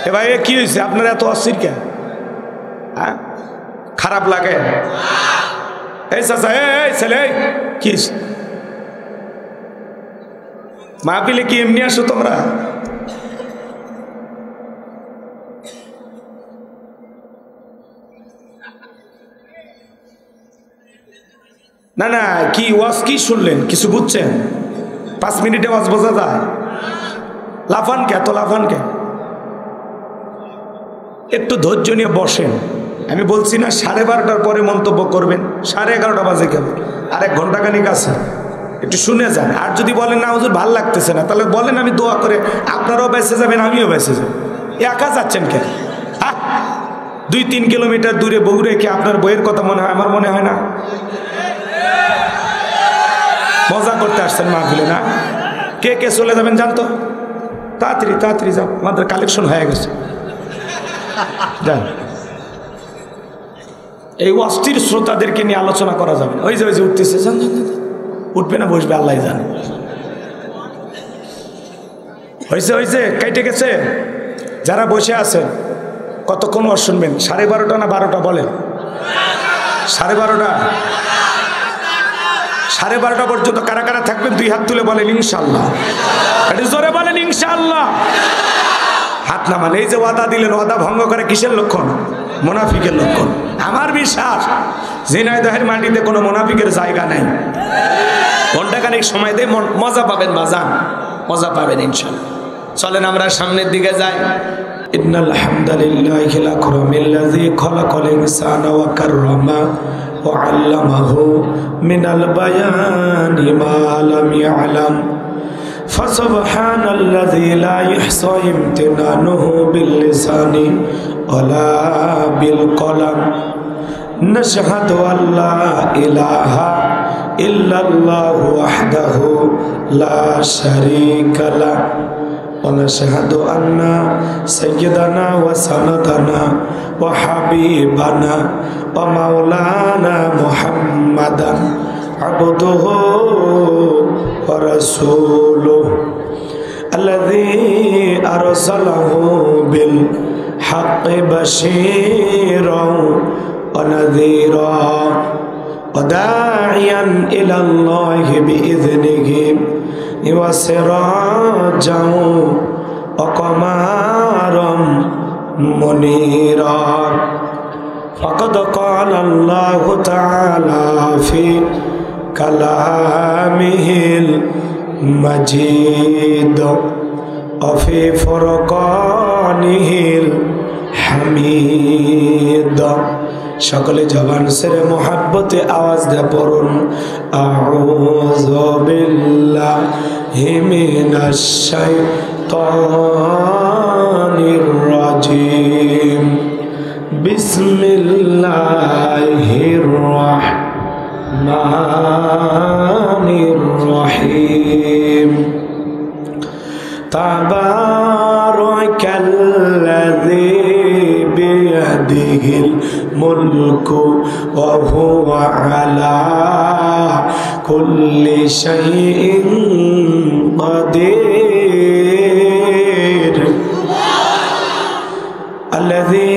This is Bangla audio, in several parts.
এ ভাই কি হয়েছে আপনার এত অস্থির কেন? হ্যাঁ খারাপ লাগে? এই চাচা এই ছেলে কি মাহফিলে কি এমনি আসো তোমরা? না না কি ওয়াজ কি শুনলেন? কিছু বুঝছেন? 5 মিনিটে ওয়াজ বোঝা যায়? লাফান কে এত লাফান কে? একটু ধৈর্য নিয়ে বসেন। আমি বলছি না 12:30টার পরে মন্তব্য করবেন, 11:30 বাজে কেবল, আর 1 ঘন্টা খানিক আছে, একটু শুনে যান। আর যদি বলেন না হুজুর ভাল লাগতেছে না, তাহলে বলেন আমি দোয়া করে আপনারাও বেঁচে যাবেন, আমিও বেঁচে যাব। একা যাচ্ছেন কেন? 2-3 কিলোমিটার দূরে বউ রেখে আপনার বইয়ের কথা মনে হয়? আমার মনে হয় না। মজা করতে আসছেন মাহফিলে না? কে কে চলে যাবেন জানতো? তাড়াতাড়ি তাড়াতাড়ি যাও, আমাদের কালেকশন হয়ে গেছে। যান। এই অস্থির শ্রোতাদেরকে নিয়ে আলোচনা করা যাবে না। ওই যে উঠতেছে, উঠবে না বসবে আল্লাহ জানে। হয়েছে হয়েছে কাইটে গেছে। যারা বসে আছেন কতক্ষণ ওয়াজ শুনবেন? 12:30 না 12টা বলেন? 12:30। 12:30 পর্যন্ত কারা কারা থাকবেন 2 হাত তুলে বলেন ইনশাআল্লাহ। এটা জোরে বলেন ইনশাআল্লাহ। হাত নামান। এই যে ওয়াদা দিলেন, ওয়াদা ভঙ্গ করে কিসের লক্ষণ? মুনাফিকের লক্ষণ। আমার বিশ্বাস ঝিনাইদহের মাটিতে কোনো মুনাফিকের জায়গা নাই। ঘন্টাখানিক সময় দিয়ে মজা পাবেন বাজান, মজা পাবেন ইনশাআল্লাহ। চলেন আমরা সামনের দিকে যাই। ইন্নাল হামদালিল্লাহি লাকুরামিল্লাযী খালাকাল ইনসানা ওয়া কাররামা ওয়া আল্লামাহু মিনাল বায়ানি মা লাম ইয়ালাম ফাসুবহানাল্লাযী লা ইহসা ইমতিনানুহু বিল লিসানি ওয়ালা বিল কলাম নাশহাদু আল্লা ইলাহা ইল্লাল্লাহু ওয়াহদাহু লা শারীকা লাহু ونشهد أن سيدنا وسندنا وحبيبنا ومولانا محمدا عبده ورسوله الذي أرسله بالحق بشيرا ونذيرا وداعيا إلى الله بإذنه وسراجا وقمرا منيرا فقد قال الله تعالى في كلامه المجيد وفي فرقانه الحميد। সকলে জবান সেরে মোহাব্বতে আওয়াজ দিয়ে পড়ুন আউযু বিল্লাহি মিনাশ শাইতানির রাজিম বিসমিল্লাহির রাহমানির রহিম তাবারাকাল্লাযী বিয়াদিহিল মুলকু ওয়া হুয়া আলা কুল্লি শাইইন কাদির আল্লাযী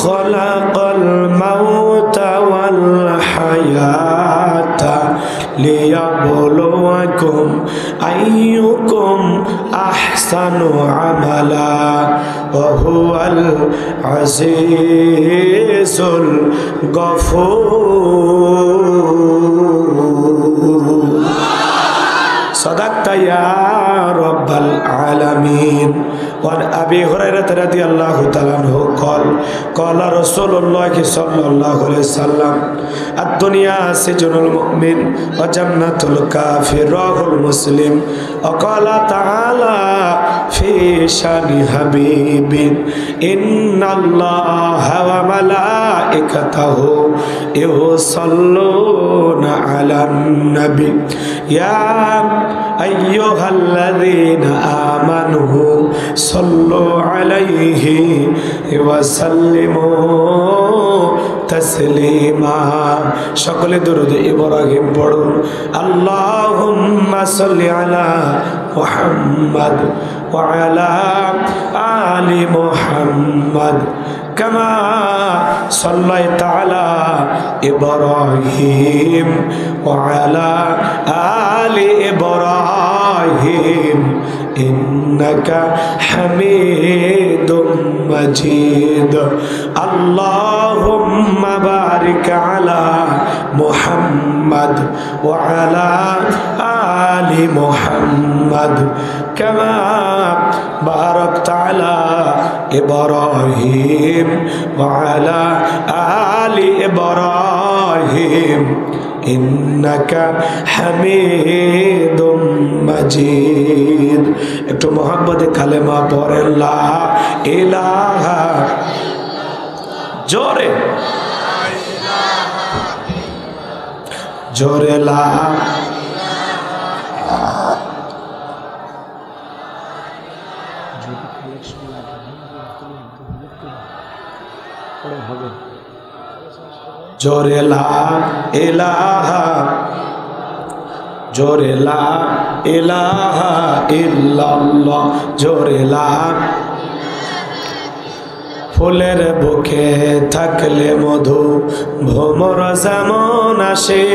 খালাকাল মাউতা ওয়াল হায়াতা লিয়াবলুয়াকুম আইয়ুকুম আহসানু আমালা ওয়া হুয়াল আজিজুল গফুর। সাদাকতা ইয়া রাব্বাল আলামিন। وعن أبي هريرة رضي الله تعالى عنه قال قال رسول الله صلى الله عليه وسلم الدنيا سجن المؤمن وجنة الكافر رواه المسلم وقال تعالى في شان حبيب إن الله وملائكته يصلون على النبي يا أيها الذين آمنوا صلوا عليه وسلموا تسليما। সকলে দরুদ ইব্রাহিম পড়ুন। আল্লাহুম্মা সাল্লি আলা মুহাম্মাদ ওয়া আলা আলি মুহাম্মাদ কামা সাল্লাইতা আলা ইব্রাহিম ওয়া আলা আলি ইব্রাহিম ইন্নাকা হামিদুম মাজিদ আল্লাহুম্মা বারিক আলা মুহাম্মাদ ওয়া আলা আলি মুহাম্মাদ কামা বারাকতা আলা ইব্রাহিম ওয়া আলা আলি ইব্রাহিম ইন্নাকা হামিদুম মাজিদ। একটু মোহাম্মদে কালেমা পড়েন লা ইলাহা, জোরে জোরে লা জোরে লা ইলাহা, জোরে লা ইলাহা ইল্লাল্লাহ, জোরে লা। ফুলের বুকে থাকলে মধু ভ্রমর যেমন আসে,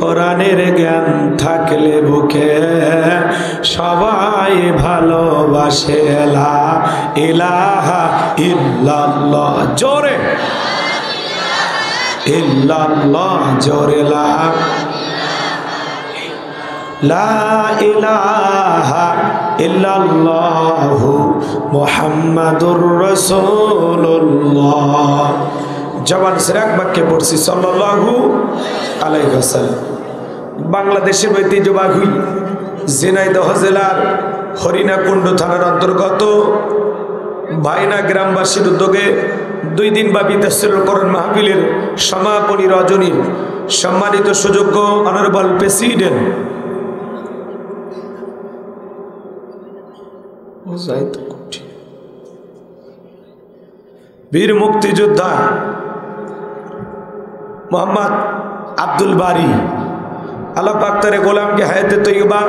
কোরআনের জ্ঞান থাকলে বুকে সবাই ভালোবাসে। লা ইলাহা ইল্লাল্লাহ, জোরে ইল্লাল্লাহ, জোরে লা ইলাহা ইল্লাল্লাহু মুহাম্মাদুর রাসূলুল্লাহ। জবান ছেড়ে এক বাক্যে পড়ছি সাল্লাল্লাহু আলাইহি ওয়াসাল্লাম। বাংলাদেশের ঐতিহ্যবাহী ঝিনাইদহ জেলার হরিণাকুণ্ড থানার অন্তর্গত ভাইনা গ্রামবাসীর উদ্যোগে 2 দিন ব্যাপী তাফসীরুল কোরআন মাহফিলের সমাপনী রজনীর সম্মানিত সুযোগ্য অনারেবল প্রেসিডেন্ট বীর মুক্তিযোদ্ধা মোহাম্মদ আব্দুল বারী, আল্লাহ পাক তার গোলামকে হায়াতে তৈয়বা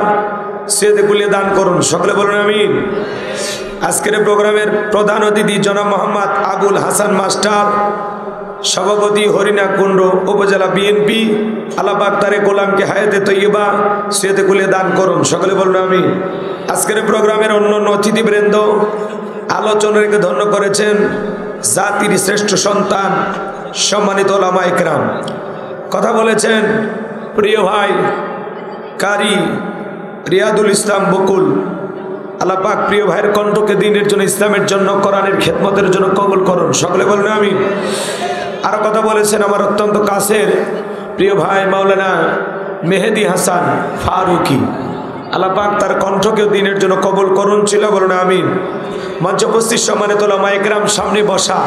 সিয়াতে কুলিয়ে দান করুন, সকলে বলুন আমিন। আজকের প্রোগ্রামের প্রধান অতিথি জনাব মোহাম্মদ আবুল হাসান মাস্টার, সভাপতি হরিণাকুণ্ড উপজেলা বিএনপি, আল্লাহ পাক তার গোলামকে হায়াতে তৈয়বা সিয়াতে কুলিয়ে দান করুন, সকলে বলুন আমিন। আজকের প্রোগ্রামের অন্যান্য অতিথিবৃন্দ আলোচনাকে ধন্য করেছেন জাতির শ্রেষ্ঠ সন্তান সম্মানিত ওলামা ইকরাম। কথা বলেছেন প্রিয় ভাই কারি রিয়াদুল ইসলাম বকুল। আল্লাহ পাক প্রিয় ভাইয়ের কণ্ঠকে দিনের জন্য, ইসলামের জন্য, কোরআনের খেদমতের জন্য কবুল করুন, সকলে বলুন আমিন। আরো কথা বলেছেন আমার অত্যন্ত কাছের প্রিয় ভাই মাওলানা মেহেদি হাসান ফারুকি। আল্লাহ পাক তার কণ্ঠকেও দিনের জন্য কবুল করুন, ছিল বলুন আমিন। মঞ্চ উপস্থিত সম্মানিত ওলামা ইকরাম, সামনে বসা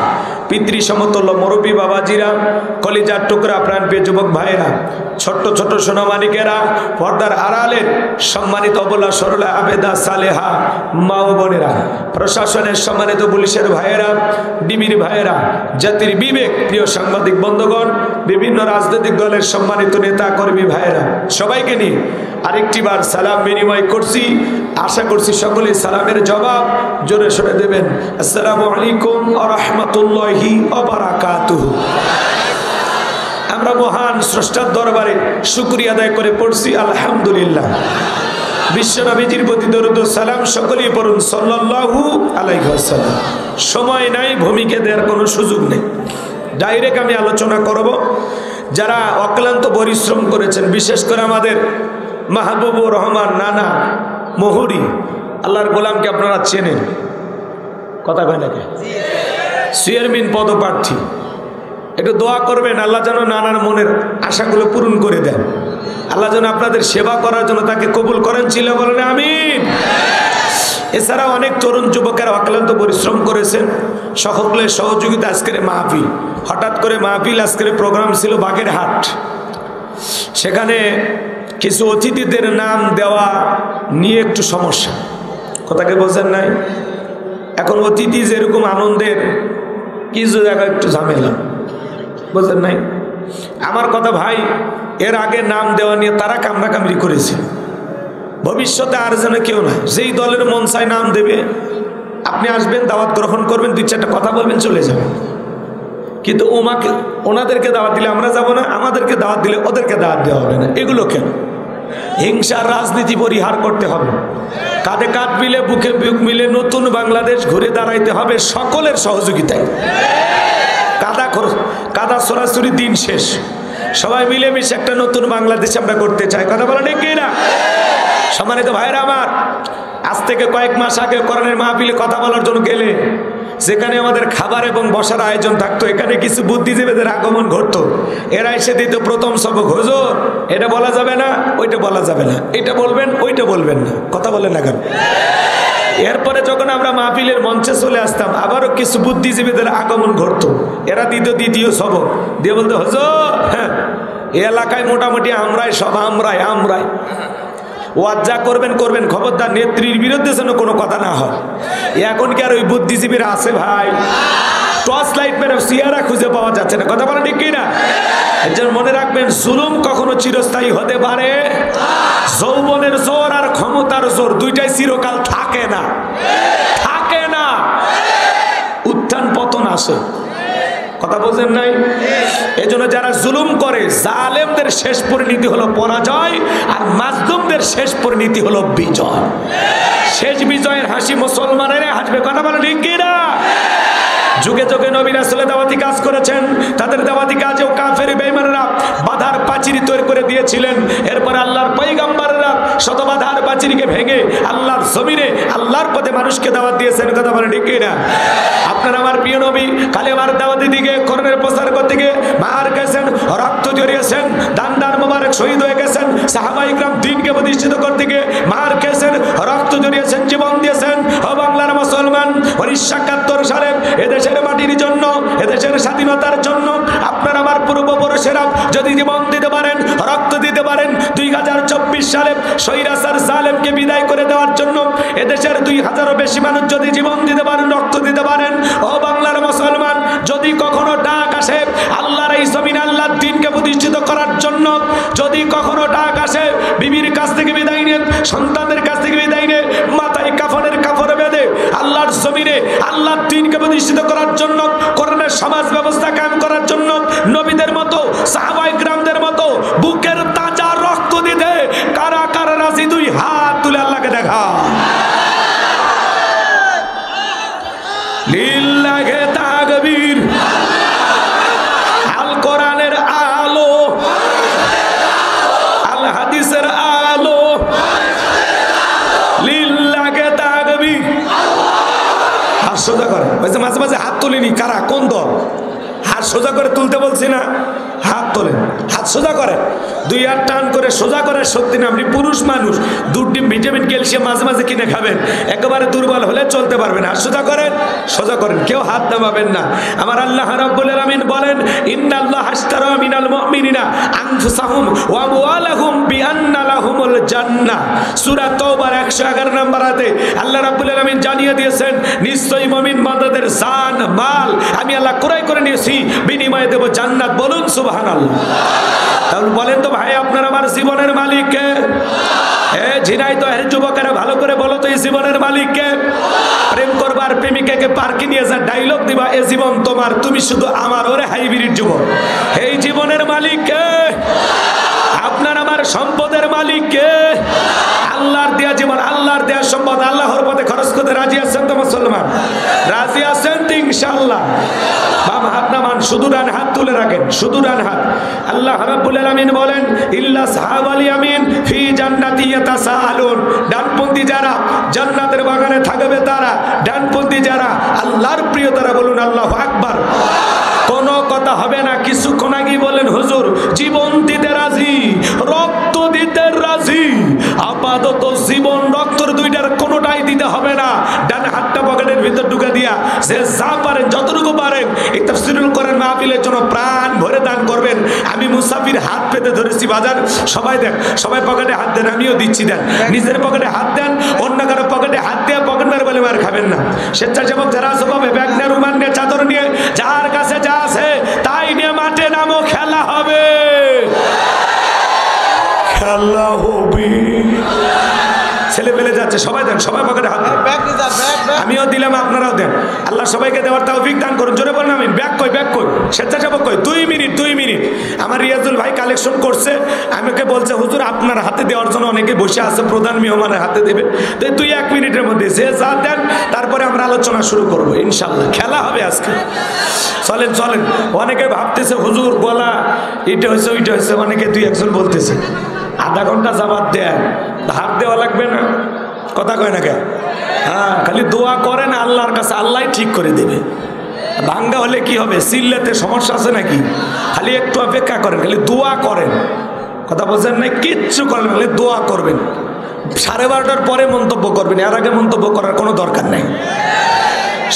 পিতৃ সমতুল্য মুরব্বী বাবাজিরা, কলিজার টুকরা প্রাণপ্রিয় যুবক ভাইয়েরা, ছোট্ট ছোট সোনামানিকেরা, পর্দার আড়ালের সম্মানিত অবলা সরলা আবেদা সালেহা মা ও বোনেরা, প্রশাসনের সম্মানিত পুলিশের ভাইয়েরা, ডিবির ভাইয়েরা, জাতির বিবেক প্রিয় সাংবাদিক বন্ধুগণ, বিভিন্ন রাজনৈতিক দলের সম্মানিত নেতা কর্মী ভাইয়েরা, সবাইকে নিয়ে আরেকটিবার সালাম বিনিময় করছি। আশা করছি সকলে সালামের জবাব জোরে সরে দেবেন। আসসালামু আলাইকুম ওয়া রাহমাতুল্লাহি ওয়া বারাকাতুহু। আমরা মহান স্রষ্টার দরবারে শুকরিয়া আদায় করে পড়ছি আলহামদুলিল্লাহ। বিশ্বনবীজির প্রতি দরুদ ও সালাম সকলেই পড়ুন সাল্লাল্লাহু আলাইহি ওয়াসাল্লাম। সময় নাই, ভূমিকা দেওয়ার কোনো সুযোগ নেই, ডাইরেক্ট আমি আলোচনা করব। যারা অক্লান্ত পরিশ্রম করেছেন, বিশেষ করে আমাদের মাহবুবুর রহমান নানা মহুরি, আল্লাহর গোলামকে আপনারা চেনেন, কথা কয় নাকি, চেয়ারম্যান পদপ্রার্থী। একটু দোয়া করবেন, আল্লাহ যেন নানার মনের আশাগুলো পূরণ করে দেন, আল্লাহ যেন আপনাদের সেবা করার জন্য তাকে কবুল করেন, ছিল বলেন আমিন। এছাড়া অনেক তরুণ যুবকেরা অক্লান্ত পরিশ্রম করেছেন, সকলের সহযোগিতা আজকের মাহফিল। হঠাৎ করে মাহফিল, আজকের প্রোগ্রাম ছিল বাগেরহাট, সেখানে কিছু অতিথিদের নাম দেওয়া নিয়ে একটু সমস্যা, কথাকে বোঝেন নাই। এখন অতিথি যেরকম আনন্দের, কিছু জায়গায় একটু ঝামেলা, বোঝেন নাই। আমার কথা ভাই, এর আগে নাম দেওয়া নিয়ে তারা কামড়াকামড়ি করেছে, ভবিষ্যতে আর যেন কেউ না, যেই দলের মন চায় নাম দেবে, আপনি আসবেন, দাওয়াত গ্রহণ করবেন, 2-4টা কথা বলবেন, চলে যাবেন। কিন্তু ওনাদেরকে দাওয়াত দিলে আমরা যাব না, আমাদেরকে দাওয়াত দিলে ওদেরকে দাওয়াত দেওয়া হবে না। এগুলো কেন? হিংসার রাজনীতি পরিহার করতে হবে। কাঁধে কাঁধ মিলে, বুকে বুক মিলে নতুন বাংলাদেশ ঘুরে দাঁড়াইতে হবে সকলের সহযোগিতায়। কাদা সরাসরি দিন শেষ, সবাই মিলেমিশে একটা নতুন বাংলাদেশ আমরা করতে চাই। কথা বলেন ঠিক কি না? সম্মানিত ভাইরা আমার, আজ থেকে কয়েক মাস আগে কোরআনের মাহফিলে কথা বলার জন্য গেলে যেখানে আমাদের খাবার এবং বসার আয়োজন থাকতো, এখানে কিছু বুদ্ধিজীবীদের আগমন ঘটতো। এরা এসে দিত প্রথম সবক, হুজুর এটা বলা যাবে না, ওইটা বলা যাবে না, এটা বলবেন, ওইটা বলবেন না। কথা বলেন না কেন? এরপরে যখন আমরা মাহফিলের মঞ্চে চলে আসতাম, আবারও কিছু বুদ্ধিজীবীদের আগমন ঘটতো। এরা দিত দ্বিতীয় সবক দিয়ে বলতো, হুজুর হ্যাঁ এই এলাকায় মোটামুটি আমরাই সব, আমরাই ওয়াজ যা করবেন করবেন, খবরদার নেত্রীর বিরুদ্ধে যেন কোনো কথা না হয়। এখন কি আর ওই বুদ্ধিজীবীরা আছে ভাই? টর্চ লাইট মেরে সিয়ারা খুঁজে পাওয়া যাচ্ছে না। কথা বলেন ঠিক কি না? এর জন্য মনে রাখবেন, জুলুম কখনো চিরস্থায়ী হতে পারে। যৌবনের জোর আর ক্ষমতার জোর দুইটাই চিরকাল থাকে না, থাকে না। উত্থান পতন আসে। কথা বলছেন নাই? এই জন্য যারা জুলুম করে, জালেমদের শেষ পরিণতি হলো পরাজয়, আর মাজলুমদের শেষ পরিণতি হলো বিজয়। শেষ বিজয়ের হাসি মুসলমানেরা হাসবে। কথা বলেন ঠিক কি না? যুগে যুগে নবী রাসূলের দাওয়াতি কাজ করেছেন, তাদের দাওয়াতি কাজেও কাফের বেঈমানরা বাধার পাঁচিল তৈরি করে দিয়েছিলেন। এরপর আল্লাহর পয়গম্বররা শত বাধার পাঁচিলকে ভেঙে আল্লাহর জমিনে আল্লাহর পথে মানুষকে দাওয়াত দিয়েছেন। কথা বলেন ঠিক কি না? আপনার আমার প্রিয় নবী কালেমার দাওয়াতি দিকে, কোরআনের প্রচার করতে গিয়ে মার গেছেন, রক্ত ঝরিয়েছেন, দান্দার মোবারক শহীদ হয়ে গেছেন। সাহাবায়ে ইকরাম দ্বীনকে প্রতিষ্ঠিত করতে গিয়ে মার খেয়েছেন, রক্ত ঝরিয়েছেন, জীবন দিয়েছেন। ও বাংলার মুসলমান, 1971 সালে এদেশের মাটির জন্য, এদেশের স্বাধীনতার জন্য আপনার আমার পূর্বপুরুষেরা যদি জীবন দিতে পারেন, রক্ত দিতে পারেন, 2024 সালে স্বৈরাচার জালেমকে বিদায় করে দেওয়ার জন্য এদেশের 2000-এরও বেশি মানুষ যদি জীবন দিতে পারেন, রক্ত দিতে পারেন, ও বাংলার মুসলমান, যদি কখনো ডাক আসে আল্লাহর এই জমিনে আল্লাহর দ্বীনকে প্রতিষ্ঠিত করার জন্য, যদি কখনো ডাক আসে বিবির কাছ থেকে বিদায় নিয়ে, সন্তানদের কাছ থেকে বিদায় নিয়ে, মাথায় কাফনের কাপড় বেঁধে আল্লাহর জমিনে আল্লাহর দ্বীনকে প্রতিষ্ঠিত করার জন্য, কোরআনের সমাজ ব্যবস্থা কায়েম করার জন্য নবীদের মতো, সাহাবায়ে কিরামদের মতো বুকের তাজা রক্ত দিতে কারা কারা রাজি? দুই হাত তুলে আল্লাহকে দেখা। লিল্লাহি তাকবীর। আল কোরআনের আলো, আল হাদিসের আলো, লিল্লাহি তাকবীর। হাত সোজা করে, মাঝে মাঝে হাত তুলিনি। কারা? কোন দল? হাত সোজা করে তুলতে বলছি না, হাত তোলেন, হাত সোজা করেন, দুই হাত টান করে সোজা করে। সত্যি না, আপনি পুরুষ মানুষ, দুটি ভিটামিন ক্যালসিয়াম মাঝে মাঝে কিনে খাবেন, একেবারে দুর্বল হলে চলতে পারবেন। হাত সোজা করেন, সোজা করেন, কেউ হাত নামাবেন না। আমার আল্লাহ রাব্বুল আলামিন বলেন, ইন্নাল্লাহা আশতারা মিনাল মুমিনিনা আনফুসাহুম ওয়া আমওয়ালাহুম বিআন্না লাহুমুল জান্নাহ। সূরা তাওবার 111 নম্বর আয়াতে আল্লাহ রাব্বুল আলামিন জানিয়ে দিয়েছেন, নিশ্চয়ই মুমিন বান্দাদের জান মাল আমি আল্লাহ ক্রয় করে নিয়েছি, বিনিময়ে দেব জান্নাত। বলুন সুবহানাল্লাহ। তাহলে বলেন তো ভাই, আপনার আমার জীবনের মালিক কে? ঝিনাইদহের যুবকেরা ভালো করে বলো তো, এই জীবনের মালিক কে? প্রেম করবার প্রেমিকাকে পার্কে নিয়ে যা ডায়লগ দিবা, এ জীবন তোমার, তুমি শুধু আমার। ওরে হাইব্রিড যুবক, এই জীবনের মালিক কে? আপনার আমার সম্পদের মালিক কে? আল্লাহর দেয়া জীবন, আল্লাহর দেয়া সম্পদ আল্লাহর পথে খরচ করতে রাজি আছেন তো মুসলমান? রাজি আছেন তো ইনশাআল্লাহ? বাম হাত নামান, শুধু ডান হাত তুলে রাখেন, শুধু ডান হাত। আল্লাহ রাব্বুল আলামিন বলেন, ইল্লা সাহাবাল ইয়ামিন ফি জান্নাতি ইয়াতাসাআলুন। ডানপন্থী যারা জান্নাতের বাগানে থাকবে তারা, ডানপন্থী যারা আল্লাহর প্রিয় তারা। বলুন আল্লাহু আকবার। কোনো কথা হবে না। কিছুক্ষণ আগে বলেন, হুজুর জীবন দিতে রাজি, রক্ত দিতে রাজি। আপাতত জীবন রক্তর দুইটার কোনোটাই দিতে হবে না। ডান হাতটা পকেটের ভিতর ঢুকে দিয়া যে যা পারেন, যতটুকু পারেন, এই তাফসীরুল কোরআন মাহফিলের জন্য প্রাণ ভরে দান করবেন। আমি মুসাফির হাত পেতে ধরেছি বাজার, সবাই দেন, সবাই পকেটে হাত দেন, আমিও দিচ্ছি। দেন, নিজের পকেটে হাত দেন, অন্য কারো পকেটে হাত দিয়ে পকেট মার বলে মার খাবেন না। স্বেচ্ছাসেবক যারা আছে পাবে, ব্যাগ নিয়ে, রুমাল নিয়ে, চাদর নিয়ে, যার কাছে যা আছে তাই নিয়ে মাঠে নামো, খেলা হবে, খেলা হবে। আছে, সবাই দেন, সবাই পকেটে হাত দেন। আমিও দিলাম, আপনারাও দেন। আল্লাহ সবাইকে দেওয়ার তৌফিক দান করুন। জোরে বলেন আমিন। ব্যাক কই, ব্যাক কই, স্বেচ্ছাসেবক কই? 2 মিনিট। আমার রিয়াজুল ভাই কালেকশন করছে, আমাকে বলছে হুজুর আপনার হাতে দেওয়ার জন্য অনেকে বসে আছে, প্রধান মেহমানের হাতে দেবে। তো তুই 1 মিনিটের মধ্যে যে যা দেন, তারপরে আমরা আলোচনা শুরু করবো ইনশাল্লাহ। খেলা হবে আজকে। চলেন। অনেকে ভাবতেছে হুজুর বলা এটা হয়েছে ওইটা হয়েছে, অনেকে 2-1 বলতেছে। আধা ঘন্টা জামাত দেন, হাত দেওয়া লাগবে না, কথা কয় না কে? হ্যাঁ, খালি দোয়া করেন আল্লাহর কাছে, আল্লাহ ঠিক করে দেবে। ভাঙ্গা হলে কি হবে? সিল্লাতে সমস্যা আছে নাকি? খালি একটু অপেক্ষা করেন, খালি দোয়া করেন। কথা বলছেন না? কিচ্ছু করেন, খালি দোয়া করবেন। 12:30টার পরে মন্তব্য করবেন, এর আগে মন্তব্য করার কোনো দরকার নেই।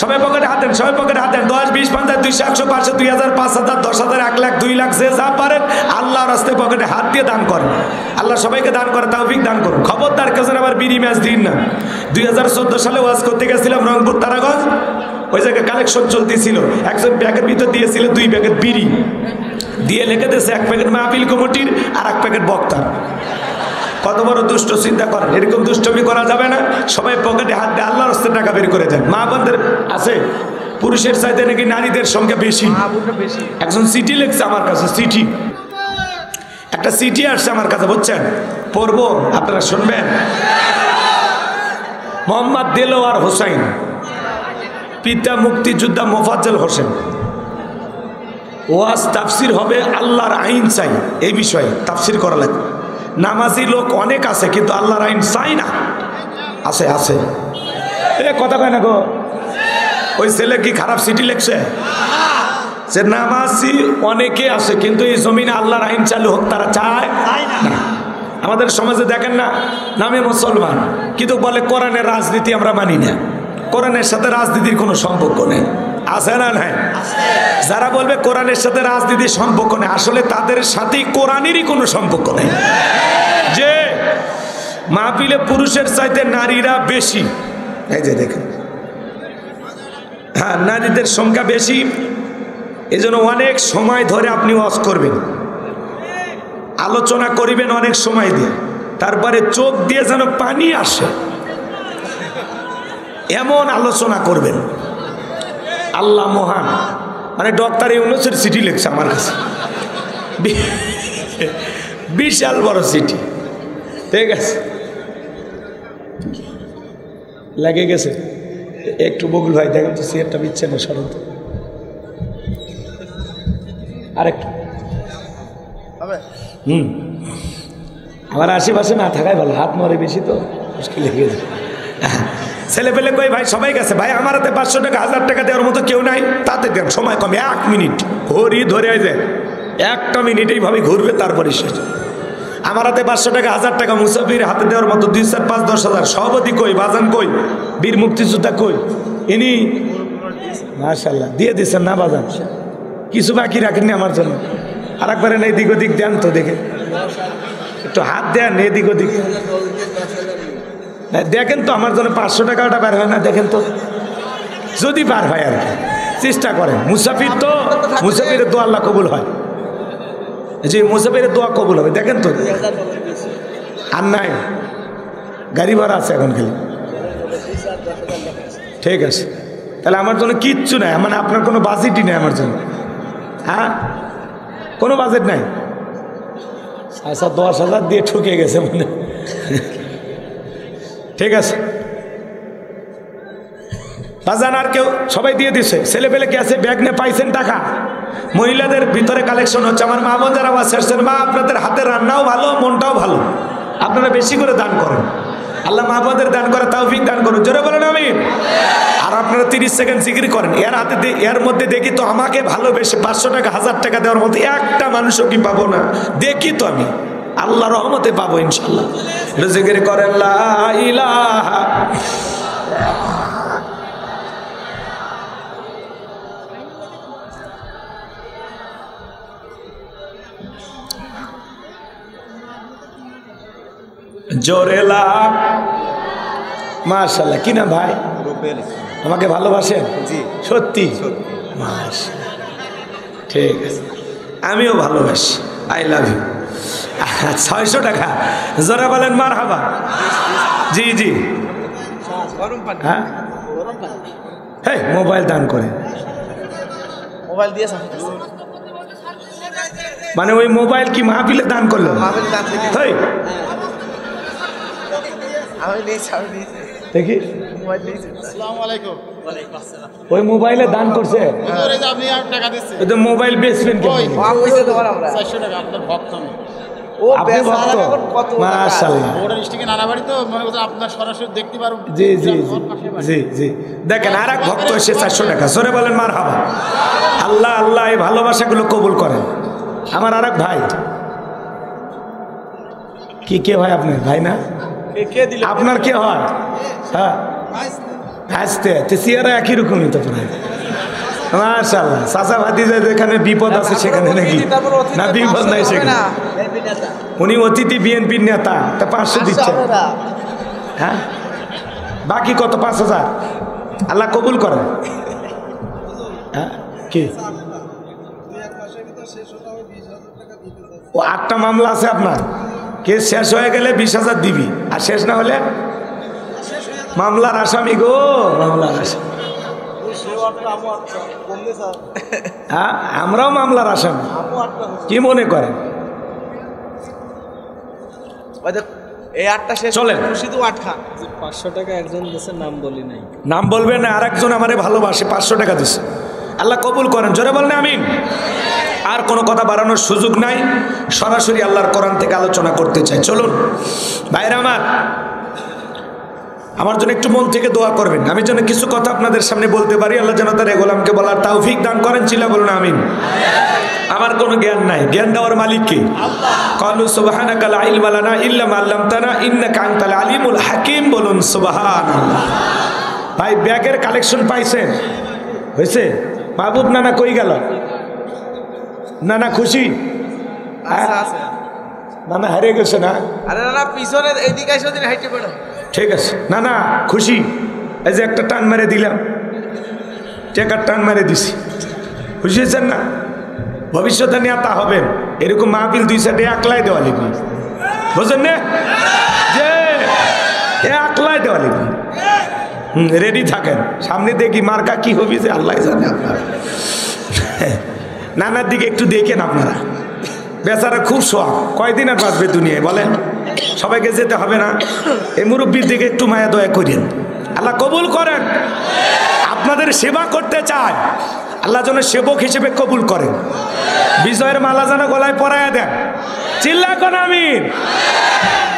সবাই পকেটে হাত দেন, সবাই পকেটে হাত দেন। 10, 20, 50, 200, 100, 500, 2000, 5000, 10,000, 1 লাখ, 2 লাখ, যে যা পারেন আল্লাহর রাস্তায় পকেটে হাত দিয়ে দান করেন। আল্লাহ সবাইকে দান করে তৌফিক দান করুন। খবরদার কেউ যেন আবার বিড়ি ম্যাচ দিন না। 2014 সালে ওয়াজ করতে গেছিলাম রংপুর তারাগঞ্জ, ওই জায়গায় কালেকশন চলতেছিল। একজন ব্যাগের ভিতর দিয়েছিল 2 প্যাকেট বিড়ি, দিয়ে লিখে দিয়েছে 1 প্যাকেট মাহফিল কমিটির আর 1 প্যাকেট বক্তার। কত বড় দুষ্ট, চিন্তা করেন। এরকম দুষ্টমি করা যাবে না। সবাই পকেটে হাত দিয়ে আল্লাহর রাস্তায় টাকা বের করে দেন। মা বোনদের আছে, পুরুষের চাইতে নাকি নারীদের সংখ্যা বেশি। একজন চিঠি লিখছে আমার কাছে, চিঠি, একটা চিঠি আসছে আমার কাছে, বুঝছেন? পড়বো, আপনারা শুনবেন। মোহাম্মদ দেলোয়ার হোসাইন, পিতা মুক্তিযোদ্ধা মোফাজ্জল হোসেন। ওয়াজ তাফসির হবে, আল্লাহর আইন চাই, এই বিষয়ে তাফসির করা লাগবে। নামাজি লোক অনেক আছে, কিন্তু আল্লাহর আইন চাই না। আছে এ কথা কয় না গো। ওই ছেলে কি খারাপ চিঠি লিখছে? যে নামাজি অনেকে আছে, কিন্তু এই জমিনে আল্লাহর আইন চালু হোক তারা চায় না। আমাদের সমাজে দেখেন না, নামে মুসলমান কিন্তু বলে কোরআনের রাজনীতি আমরা মানি না। কোরআনের সাথে রাজনীতির কোনো সম্পর্ক নেই, আছে না? নাই। যারা বলবে কোরআনের সাথে রাজনীতির সম্পর্ক নেই, আসলে তাদের সাথে কোরআনেরই কোনো সম্পর্ক নেই। যে মাহফিলে পুরুষের চাইতে নারীরা বেশি, এই যে দেখেন, হ্যাঁ নারীদের সংখ্যা বেশি। এজন্য অনেক সময় ধরে আপনি ওয়াজ করবেন, আলোচনা করিবেন অনেক সময় দিয়ে, তারপরে চোখ দিয়ে যেন পানি আসে এমন আলোচনা করবেন। আল্লাহ মহান। মানে ডক্টর ইউনূসের চিঠি লিখছে আমার কাছে, বিশাল বড় চিঠি। ঠিক আছে, লেগে গেছে। একটু বকুল ভাই দেখেন তো, সিয়ারটা বিচ্ছে না সরন্ত, আরেকটু। আমার আশেপাশে না থাকাই ভালো, হাত মরে বেশি তো মুশকিল লেগে গেছে। ছেলে পেলে কই ভাই সবাই গেছে, ভাই আমার হাতে 500 টাকা 1000 টাকা দেওয়ার মতো কেউ নাই, তাতে দেন, সময় কমে 1 মিনিট ঘড়ি ধরে যায়, 1টা মিনিট এইভাবে ঘুরবে, তারপরে শেষ। আমার হাতে 500 টাকা 1000 টাকা মুসাফির হাতে দেওয়ার মতো 2, 4, 5, 10,000। সভাপতি কই, বাজান কই, বীর মুক্তিযোদ্ধা কই? ইনি মাশাআল্লাহ দিয়ে দিচ্ছেন না বাজান, কিছু বাকি রাখেননি আমার জন্য। আর একবারে এদিক ওদিক দেন তো, দেখে একটু হাত দেন এদিক ওদিক দেখেন তো, আমার জন্য 500 টাকাটা বের হয় না, দেখেন তো, যদি বার হয় আর কি চেষ্টা করেন। মুসাফির তো, মুসাফিরের দোয়া আল্লাহ কবুল হয়, যে মুসাফিরের দোয়া কবুল হবে, দেখেন তো। আর নাই, গাড়ি ভাড়া আছে এখন খালি। ঠিক আছে, তাহলে আমার জন্য কিচ্ছু নাই, মানে আপনার কোনো বাজেটই নেই আমার জন্য। হ্যাঁ, কোনো বাজেট নাই। আচ্ছা 10,000 দিয়ে ঠকে গেছে মনে। ঠিক আছে বাজান, আর কেউ? সবাই দিয়ে দিচ্ছে। ছেলে পেলে কি আছে? ব্যাগ নিয়ে পাইছেন টাকা? মহিলাদের ভিতরে কালেকশন হচ্ছে। আমার মা বোন যারা আওয়াজ আসছেন, মা আপনাদের হাতের রান্নাও ভালো, মনটাও ভালো, আপনারা বেশি করে দান করেন। আল্লাহ মা বোনদের দান করে তৌফিক দান করুন, জোরে বলেন আমিন। আর আপনারা 30 সেকেন্ড জিকির করেন। এর মধ্যে দেখি তো আমাকে ভালোবেসে 500 টাকা 1000 টাকা দেওয়ার মতো একটা মানুষও কি পাবো না? দেখি তো আমি, আল্লাহ রহমতে পাবো ইনশাল্লাহ। জিকির করেন লা ইলাহা। জোরে লা। মাশাআল্লাহ। কি না ভাই? আমাকে ভালোবাসেন? জি সত্যি? মাশাআল্লাহ, ঠিক আছে, আমিও ভালোবাসি। I love you. 600 টাকা, জোরে বলেন মারহাবা। জি জি। হ্যাঁ হ্যাঁ মোবাইল দান করে মোবাইল দিয়ে মানে ওই মোবাইল কি মাহফিলে দান করলো দেখি ওই মোবাইলে দান করছে মোবাইল বেচবেন দেখেন আর এক ভক্ত এসে 400 টাকা সরে বলেন মারহাবা। আল্লাহ আল্লাহ এই ভালোবাসাগুলো কবুল করেন। আমার আর এক ভাই কি কে ভাই আপনার ভাই না আপনার কে হয়? হ্যাঁ হাসতে চেয়ারা একই রকমই তো প্রায় মাশাআল্লাহ। চাচা ভাতিজা যেখানে বিপদ আছে সেখানে নাকি না বিপদ নাই সেখানে উনি অতিথি বিএনপির নেতা তা 500 দিচ্ছে। হ্যাঁ বাকি কত 5000 আল্লাহ কবুল করেন। হ্যাঁ কি ও 8টা মামলা আছে আপনার কেস শেষ হয়ে গেলে 20,000 দিবি আর শেষ না হলে মামলার আসামি গো মামলার আসামি। হ্যাঁ আমরাও মামলার আসামি কি মনে করেন? চলেন 500 টাকা একজন দিচ্ছে নাম বলি নাই নাম বলবেন না আর একজন আমারে ভালোবাসে 500 টাকা দিচ্ছে আল্লাহ কবুল করেন জোরে বলেন আমিন। আর কোনো কথা বাড়ানোর সুযোগ নাই সরাসরি আল্লাহর কোরআন থেকে আলোচনা করতে চাই। চলুন ভাইরা আমার জন্য একটু মন থেকে দোয়া করবেন আমি যেন কিছু কথা আপনাদের সামনে বলতে পারি। আল্লাহ যেন তার গোলামকে বলার তৌফিক দান করেন। চিল্লা বলুন আমিন। আমার কোনো জ্ঞান নাই জ্ঞান দেওয়ার মালিক কে? ক্বালু সুবহানাকা লা ইলমা লানা ইল্লা মা আল্লামতানা ইন্নাকা আনতাল আলিমুল হাকিম। বলুন সুবহানাল্লাহ। ভাই ব্যাগের কালেকশন পাইছেন হয়েছে? মাহবুব নানা কই গেল? নানা খুশি? নানা হারিয়ে গেছে না? আরে নানা পিছনে এইদিকে এসে দিন হাইটে পড়ো। ঠিক আছে না না খুশি এই যে একটা টান মেরে দিলাম টেকার টান মেরে দিছি খুশি হয়েছেন না? ভবিষ্যতে নেতা হবেন এরকম মাহফিল 2 সাইডে একলাই দেওয়া লিখবি বুঝলেন না যে একলাই দেওয়া লিখবি রেডি থাকেন সামনে দেখি মার্কা কি হবি যে আল্লাহ জানে। আপনার নানার দিকে একটু দেখেন আপনারা বেচারা খুব শোয়া কয়দিন আর বাঁচবে দুনিয়ায় বলেন? সবাইকে যেতে হবে না এই মুরব্বীর দিকে একটু মায়া দয়া করেন আল্লাহ কবুল করেন। আপনাদের সেবা করতে চায় আল্লাহ যেন সেবক হিসেবে কবুল করেন। বিজয়ের মালা যেন গলায় পরাইয়া দেন। চিল্লা কোন আমিন।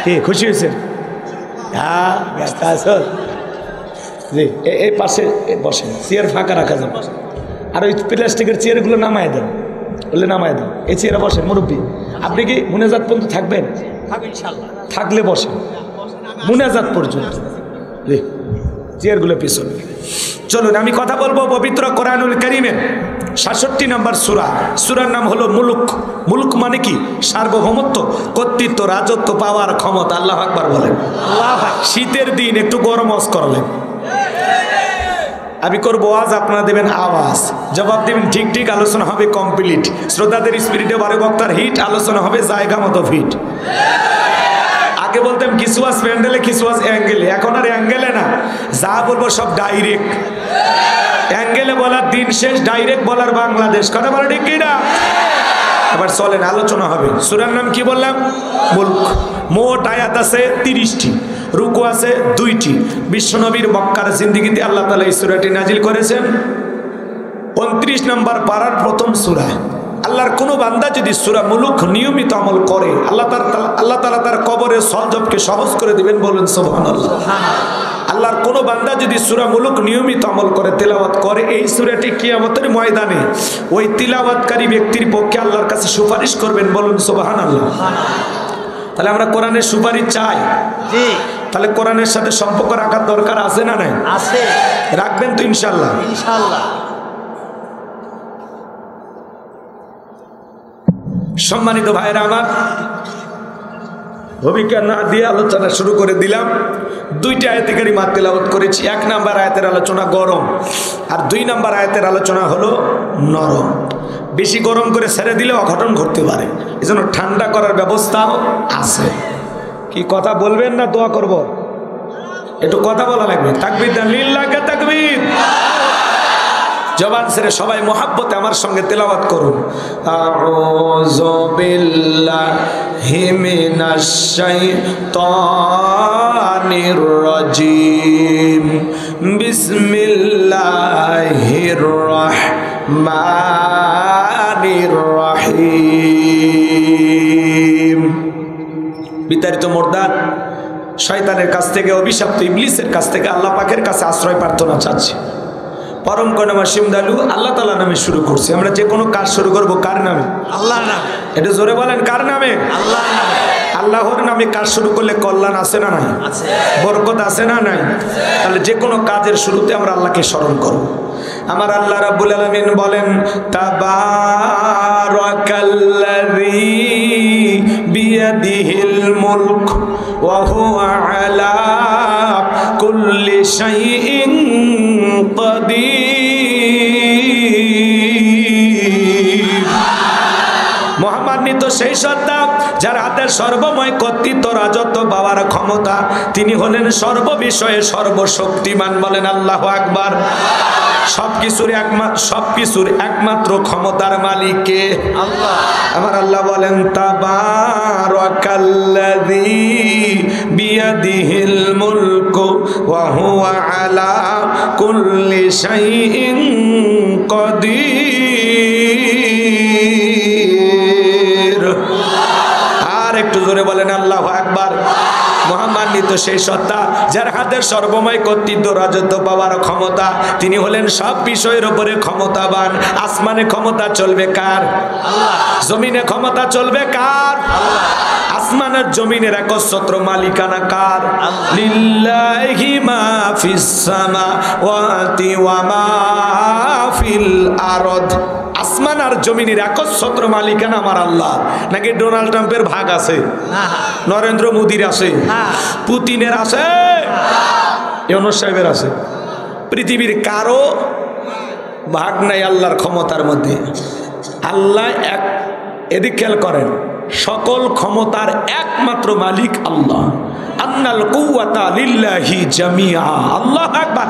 কি খুশি হয়েছেন? হ্যাঁ জি এই পাশে বসেন চেয়ার ফাঁকা রাখা যাবে আর ওই প্লাস্টিকের চেয়ারগুলো নামায় দেন বললে নামায় দেন এই চেয়ারে বসেন মুরব্বী। আপনি কি মুনাজাত পর্যন্ত থাকবেন? থাকলে বসেন মুনাজাত পর্যন্ত চেয়ারগুলো পিছনে। চলুন আমি কথা বলবো পবিত্র কোরআনুল কারীমের ৬৭ নম্বর সূরা। সূরার নাম হলো মুলক। মুলক মানে কি? সার্বভৌমত্ব, কর্তৃত্ব, রাজত্ব, পাওয়ার ক্ষমতা। আল্লাহু আকবার বলেন। শীতের দিন একটু গরম ওয়াজ করলেন আমি করবো আজ আপনারা দেবেন আওয়াজ জবাব দেবেন ঠিক ঠিক আলোচনা হবে কমপ্লিট। শ্রোতাদের স্পিরিটে বারে বক্তার হিট আলোচনা হবে জায়গা মতো ফিট। আগে বলতাম কিছু আজ প্যান্ডেলে কিছু আজ অ্যাঙ্গেলে এখন আর অ্যাঙ্গেলে না যা বলবো সব ডাইরেক্ট। অ্যাঙ্গেলে বলার দিন শেষ ডাইরেক্ট বলার বাংলাদেশ কথা বলা ঠিক কিনা? এবার চলেন আলোচনা হবে। সূরার নাম কি বললাম? মুলক। মোট আয়াত আছে 30টি রুকু আছে 2টি। বিশ্বনবীর মক্কার জিন্দেগিতে আল্লাহ তাআলা এই সূরাটি নাজিল করেছেন 29 নম্বর পারার প্রথম সূরা। আল্লাহর কোনো বান্দা যদি সূরা মুলক নিয়মিত আমল করে আল্লাহ তাআলা তার কবরের সলজবকে সহজ করে দিবেন। বলুন সুবহানাল্লাহ। আল্লাহর কোনো বান্দা যদি সূরা মুলক নিয়মিত আমল করে তেলাওয়াত করে এই সূরাটি কিয়ামতের ময়দানে ওই তিলাওয়াতকারী ব্যক্তির পক্ষে আল্লাহর কাছে সুপারিশ করবেন। বলুন সুবহানাল্লাহ। তাহলে আমরা কোরআনের সুপারিশ চাই। জি। তাহলে কোরআনের সাথে সম্পর্ক রাখার দরকার আছে না নাই? আছে। রাখবেন তো ইনশাআল্লাহ? ইনশাআল্লাহ। সম্মানিত ভাইরা আমার ভূমিকা না দিয়ে আলোচনা শুরু করে দিলাম। 2টি আয়াতে কারিমা তেলাওয়াত করেছি। 1 নম্বর আয়াতের আলোচনা গরম আর 2 নম্বর আয়াতের আলোচনা হলো নরম। বেশি গরম করে ছেড়ে দিলে অঘটন ঘটতে পারে এজন্য ঠান্ডা করার ব্যবস্থাও আছে। কি কথা বলবেন না দোয়া করব? একটু কথা বলা লাগবে। তাকবীর দেন, লিল্লাহি তাকবীর। জবান ছেড়ে সবাই মোহাব্বতে আমার সঙ্গে তেলাওয়াত করুন। আউযু বিল্লাহি মিনাশ শাইতানির রাজীম। বিসমিল্লাহির রাহমানির রহিম। বিতাড়িত মুরদাদ শয়তানের কাছ থেকে, অভিশপ্ত ইবলিসের কাছ থেকে আল্লাহ পাকের কাছে আশ্রয় প্রার্থনা চাচ্ছি। পরম করুণা সিমদালু আল্লাহ তাআলা নামে শুরু করছি। আমরা যে কোনো কাজ শুরু করব কার নামে? আল্লাহর নামে। এটা জোরে বলেন, কার নামে? আল্লাহর নামে। আল্লাহর নামে কাজ শুরু করলে কল্যাণ আছে না নাই? আছে। বরকত আছে না নাই? তাহলে যে কোনো কাজের শুরুতে আমরা আল্লাহকে স্মরণ করব। আমার আল্লাহ রাব্বুল আলামিন বলেন, তাবারাকাল্লাযী বিয়াদিহিল মুলক ওয়া হুয়া আলা কুল্লি শাইইন কাদির। মহামান্বিত সেই সত্তা যার হাতে সর্বময় কর্তৃত্ব, রাজত্ব, পাওয়ার ক্ষমতা। তিনি হলেন সর্ববিষয়ে সর্বশক্তিমান। বলেন আল্লাহু আকবার। সবকিছুর একমাত্র ক্ষমতার মালিক কে? আল্লাহ। আমার আল্লাহ বলেন, তাবারাকাল্লাযী বিয়াদিহিল মুলকু ওয়া হুয়া আলা কুল্লি শাইইন কাদির। আর একটু জোরে বলেন আল্লাহু আকবার। মহামান্বিত সেই সত্তা যার হাতের সর্বময় কর্তৃত্ব, রাজত্ব, পাওয়ার ক্ষমতা। তিনি হলেন সব বিষয়ের উপরে ক্ষমতাবান। আসমানে ক্ষমতা চলবে কার? আল্লাহ। জমিনে ক্ষমতা চলবে কার? আল্লাহ। আসমানের জমিনের একচ্ছত্র মালিকানা কার? লিল্লাহি মা ফিস সামাওয়াতি ওয়া মা ফিল আরদ। আসমান আর জমিনের একচ্ছত্র মালিকানা আমার আল্লাহ। নাকি ডোনাল্ড ট্রাম্পের ভাগ আছে? নরেন্দ্র মোদীর আছে? পুতিনের আছে? ইউনূস সাহেবের আছে? পৃথিবীর কারো ভাগ নাই আল্লাহর ক্ষমতার মধ্যে। আল্লাহ এক। এদিক খেয়াল করেন, সকল ক্ষমতার একমাত্র মালিক আল্লাহ। আন্নাল কুওয়াতা লিল্লাহি জামিআ। আল্লাহু আকবার।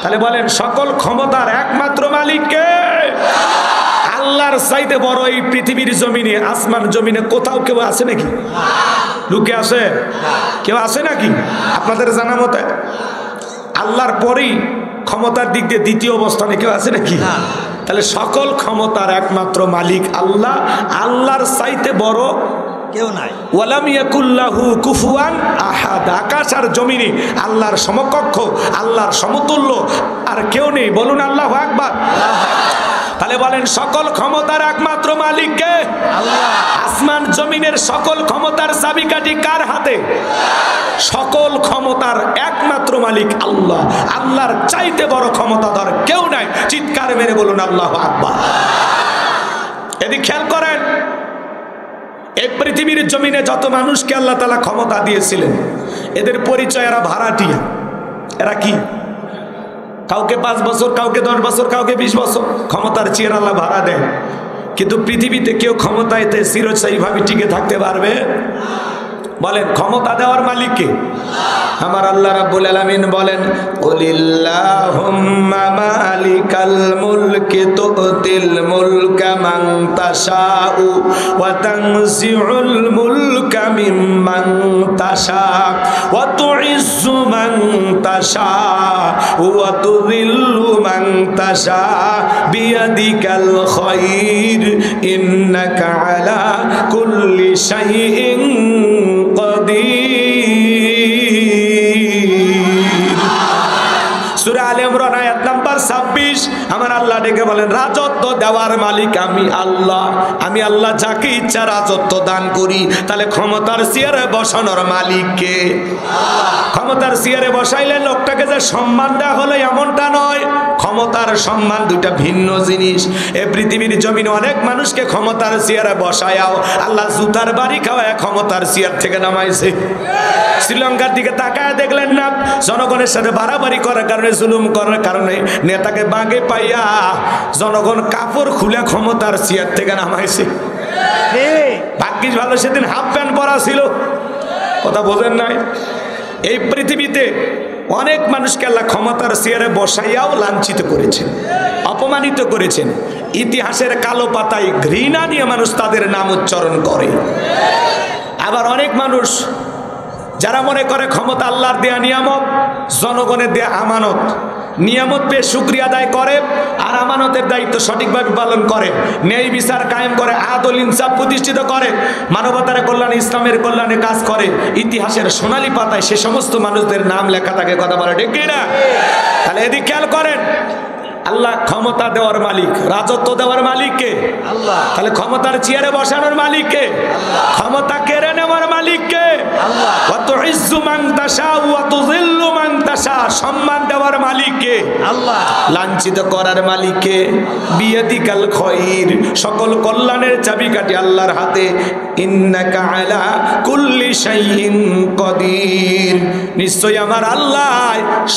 তাহলে বলেন, সকল ক্ষমতার একমাত্র মালিক কে? আল্লাহর চাইতে বড় এই পৃথিবীর জমিনে, আসমান জমিনে কোথাও কেউ আছে নাকি? লুকে আছে? কেউ আছে নাকি? আপনাদের জানা মতে আল্লাহর পরেই ক্ষমতার দিক দিয়ে দ্বিতীয় অবস্থানে কেউ আছে নাকি? তাহলে সকল ক্ষমতার একমাত্র মালিক আল্লাহ। আল্লাহর চাইতে বড় কেউ নাই। ওয়ালাম ইয়াকুল্লাহু কুফুয়ান আহাদ। আকাশ আর জমিনে আল্লাহর সমকক্ষ, আল্লাহর সমতুল্য আর কেউ নেই। বলুন আল্লাহু আকবার। তাহলে বলেন, সকল ক্ষমতার একমাত্র মালিক কে? আল্লাহ। আসমান জমিনের সকল ক্ষমতার চাবিকাঠি কার হাতে? সকল ক্ষমতার একমাত্র মালিক আল্লাহ। আল্লাহর চাইতে বড় ক্ষমতাধর কেউ নাই। চিৎকার মেরে বলুন আল্লাহু আকবার। এদিকে খেয়াল করেন, এই পৃথিবীর জমিনে যত মানুষকে আল্লাহ তাআলা ক্ষমতা দিয়েছিলেন, এদের পরিচয় এরা ভাড়াটিয়া। এরা কি? কাউকে 5 বছর, কাউকে 10 বছর, কাউকে 20 বছর ক্ষমতার চেয়ার আল্লাহ ভাড়া দেয়। কিন্তু পৃথিবীতে কেউ ক্ষমতায়তে চিরস্থায়ীভাবে টিকে থাকতে পারবে? বলেন, ক্ষমতা দেওয়ার মালিক কে? আমার আল্লাহ রাব্বুল আলামিন বলেন, কুলিল্লাহুম্মা মালিকাল মুলকি তুতিল মুলকা মান তাশাউ ওয়া তানজিউল মুলকা মিম্মান তাশা ওয়া তুইজ্জু মান তাশা ওয়া তুযিল্লু মান তাশা বিয়াদিকাল খায়র ইন্নাকা আলা কুল্লি শাইইন সূরা আলে ইমরান আয়াত নাম্বার 26 আমার আল্লাহ ডেকে বলেন, রাজত্ব দেওয়ার মালিক আমি আল্লাহ। আমি আল্লাহ যাকে ইচ্ছা রাজত্ব দান করি। তাহলে ক্ষমতার চেয়ারে বসানোর মালিক কে? ক্ষমতার চেয়ারে বসাইলে লোকটাকে যে সম্মান দেওয়া হলো এমনটা নয়। ক্ষমতার সম্মান দুইটা ভিন্ন জিনিস। এই পৃথিবীর জমিনে অনেক মানুষকে ক্ষমতার চেয়ারে বসায়াও আল্লাহ জুতার বাড়ি খাওয়ায় ক্ষমতার চেয়ার থেকে নামাইছে। শ্রীলঙ্কার দিকে তাকায় দেখলেন না? জনগণের সাথে বাড়াবাড়ি করার কারণে, জুলুম করার কারণে নেতাকে বাগে পাইয়া জনগণ কাপড় খুলে ক্ষমতার চেয়ার থেকে নামাইছে। ভাগ্যিস ভালো সেদিন হাফ প্যান্ট পরা ছিল। কথা বোঝেন নাই? এই পৃথিবীতে অনেক মানুষকে আল্লাহ ক্ষমতার চেয়ারে বসাইয়াও লাঞ্ছিত করেছেন, অপমানিত করেছেন। ইতিহাসের কালো পাতায় ঘৃণা নিয়ে মানুষ তাদের নাম উচ্চারণ করে। আবার অনেক মানুষ যারা মনে করে ক্ষমতা আল্লাহর দেয়া নিয়ামত, জনগণের দেয়া আমানত, নিয়ামত পেয়ে শুকরিয়া আদায় করে আর আমানতের দায়িত্ব সঠিকভাবে পালন করে, ন্যায় বিচার কায়েম করে, আদল ইনসাফ প্রতিষ্ঠিত করে, মানবতার কল্যাণে, ইসলামের কল্যাণে কাজ করে। ইতিহাসের সোনালী পাতায় সে সমস্ত মানুষদের নাম লেখা থাকে। কথা বলে ঠিক না? তাহলে এদিকে খেয়াল করেন, আল্লাহ ক্ষমতা দেওয়ার মালিক, রাজত্ব দেওয়ার মালিক কে? আল্লাহ। তাহলে ক্ষমতার চেয়ারে বসানোর মালিক কে? আল্লাহ। ক্ষমতা কেড়ে নেওয়ার মালিক কে? আল্লাহ। ওয়া তুইজ্জু মান তাশা ওয়া তুযিল্লু মান তাশা, সম্মান দেওয়ার মালিক কে? আল্লাহ। লাঞ্ছিত করার মালিক কে? বিয়াদিকাল খায়র, সকল কল্যাণের চাবিকাঠি আল্লাহর হাতে। ইন্নাকা আলা কুল্লি শাইইন কাদির, নিশ্চয়ই আমার আল্লাহ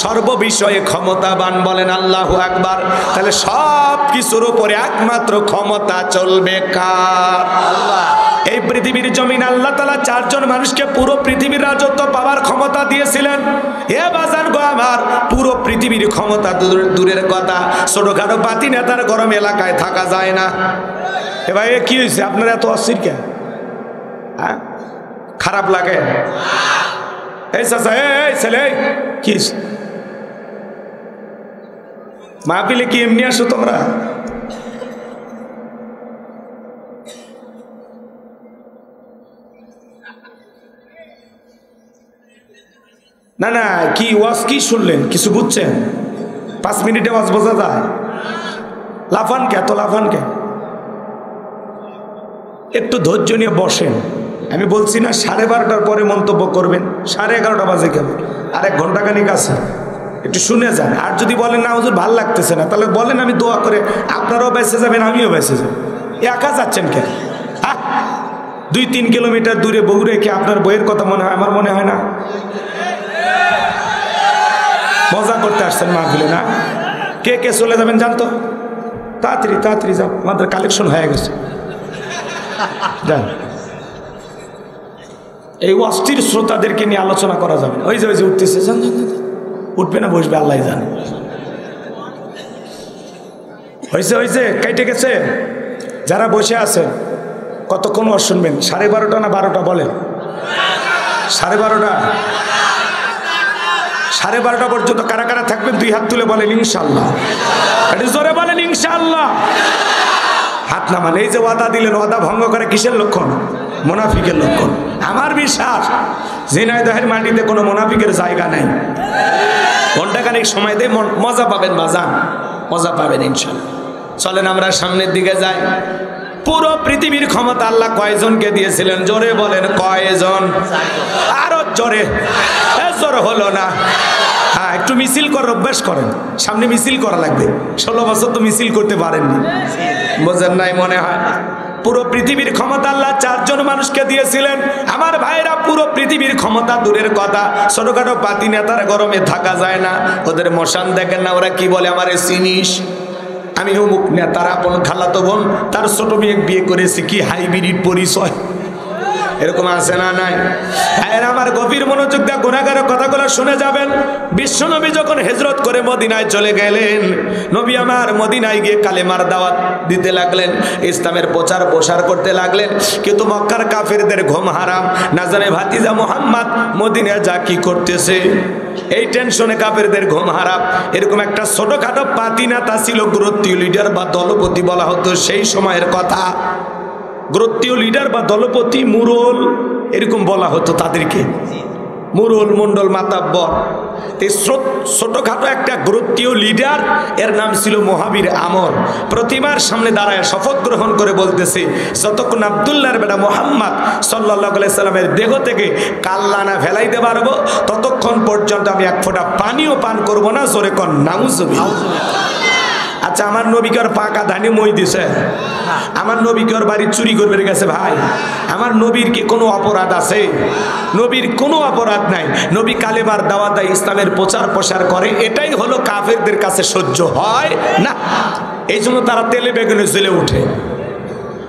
সর্ববিষয়ে ক্ষমতাবান। বলেন আল্লাহু আকবার। তাহলে সব কিছুর উপরে একমাত্র ক্ষমতা চলবে কার? আল্লাহ। এই পৃথিবীর জমিন আল্লাহ তাআলা চারজন মানুষকে পুরো পৃথিবীর রাজত্ব পাওয়ার ক্ষমতা দিয়েছিলেন। এ বাজান গো আমার, পুরো পৃথিবীর ক্ষমতা দূরের কথা, ছোটখাটো পাতি নেতার গরম এলাকায় থাকা যায় না। এ ভাই কি হয়েছে আপনারা এত অস্থির কেন? খারাপ লাগে? এই চাচা, এই ছেলে, কি মাহফিলে কি এমনি আসো তোমরা? না না, কি ওয়াজ কি শুনলেন? কিছু বুঝছেন? 5 মিনিটে ওয়াজ বোঝা যায়? লাফান কে? এত লাফান কে? একটু ধৈর্য নিয়ে বসেন। আমি বলছি না 12:30টার পরে মন্তব্য করবেন, 11:30 বাজে কেবল, আর 1 ঘন্টা খানিক আছে, একটু শুনে যান। আর যদি বলেন না হুজুর ভাল লাগতেছে না, তাহলে বলেন, আমি দোয়া করে আপনারাও বেঁচে যাবেন, আমিও বেঁচে যাব। একা যাচ্ছেন কেন? 2-3 কিলোমিটার দূরে বউ রেখে আপনার বইয়ের কথা মনে হয়? আমার মনে হয় না। মজা করতে আসছেন মাহফিলে না? কে কে চলে যাবেন জানতো? তাড়াতাড়ি তাড়াতাড়ি যাও, আমাদের কালেকশন হয়ে গেছে। যান, এই অস্থির শ্রোতাদেরকে নিয়ে আলোচনা করা যাবে না। ওই যে উঠতেছে, যান যান, উঠবে না বসবে আল্লাহ জানে। হয়েছে হয়েছে, কেটে গেছে। যারা বসে আছেন কতক্ষণ ওয়াজ শুনবেন? 12:30 না 12টা বলেন? 12:30। 12:30 পর্যন্ত কারা কারা থাকবেন 2 হাত তুলে বলেন ইনশাআল্লাহ। এটা জোরে বলেন ইনশাআল্লাহ। হাত নামান। এই যে ওয়াদা দিলেন, ওয়াদা ভঙ্গ করে কিসের লক্ষণ? মুনাফিকের লক্ষণ। আমার বিশ্বাস ঝিনাইদহের মাটিতে কোনো মুনাফিকের জায়গা নাই। ঘন্টাখানিক সময় দিয়ে মজা পাবেন বাজান, মজা পাবেন ইনশাআল্লাহ। চলেন আমরা সামনের দিকে যাই। পুরো পৃথিবীর ক্ষমতা আল্লাহ কয়জনকে দিয়েছিলেন? জোরে বলেন কয়জন? আরো জোরে। জোর হলো না। হ্যাঁ, একটু মিছিল করার অভ্যাস করেন। সামনে মিছিল করা লাগবে। 16 বছর তো মিছিল করতে পারেননি, বোঝেন নাই মনে হয়। পুরো পৃথিবীর ক্ষমতা আল্লাহ 4 জন মানুষকে দিয়েছিলেন। আমার ভাইরা, পুরো পৃথিবীর ক্ষমতা দূরের কথা, ছোটখাটো পাতি নেতার গরমে থাকা যায় না। ওদের মশান দেখেন না, ওরা কি বলে? আমারে চিনিস? আমি অমুক নেতার আপন খালাতো বোন, তার ছোট মেয়ে বিয়ে করেছি। কি হাইব্রিড পরিচয়! এরকম আছে না নাই? আমার গভীর মনোযোগ দিয়ে গুনাহগারের কথাগুলো শুনে যাবেন। বিশ্বনবী যখন হিজরত করে মদিনায় চলে গেলেন, নবী আমার মদিনায় গিয়ে কালেমার দাওয়াত দিতে লাগলেন, ইসলামের প্রচার প্রসার করতে লাগলেন। কিন্তু মক্কার কাফেরদের ঘুম হারাম, না জানে ভাতিজা মুহাম্মদ মদিনায় যা কি করতেছে, এই টেনশনে কাফেরদের ঘুম হারাম। এরকম একটা ছোটখাটো পাতি নেতা ছিল, গোত্রীয় লিডার বা দলপতি বলা হতো সেই সময়ের কথা। গোত্রীয় লিডার বা দলপতি, মুরল এরকম বলা হতো তাদেরকে, মুরল, মন্ডল, মাতাব্বর। এই ছোটখাটো একটা গোত্রীয় লিডার, এর নাম ছিল মুহাবির আমর। প্রতিমার সামনে দাঁড়ায় শপথ গ্রহণ করে বলতেছে, যতক্ষণ আব্দুল্লাহর বেটা মুহাম্মদ সাল্লাল্লাহু আলাইহি সাল্লামের দেহ থেকে কাল্লা না ফেলাইতে পারবো, ততক্ষণ পর্যন্ত আমি 1 ফোঁটা পানিও পান করব না। জোরে কর নাউজুবিল্লাহ। আচ্ছা, আমার নবীকে আর পাকা ধানে মই দিছে? আমার নবীকে ওর বাড়ি চুরি করবে গেছে? ভাই, আমার নবীর কি কোনো অপরাধ আছে? নবীর কোনো অপরাধ নাই। নবী কালেমার দাওয়াত দেয়, ইসলামের প্রচার প্রসার করে। এটাই হলো কাফেরদের কাছে সহ্য হয় না। এই জন্য তারা তেলে বেগুনে জ্বলে ওঠে।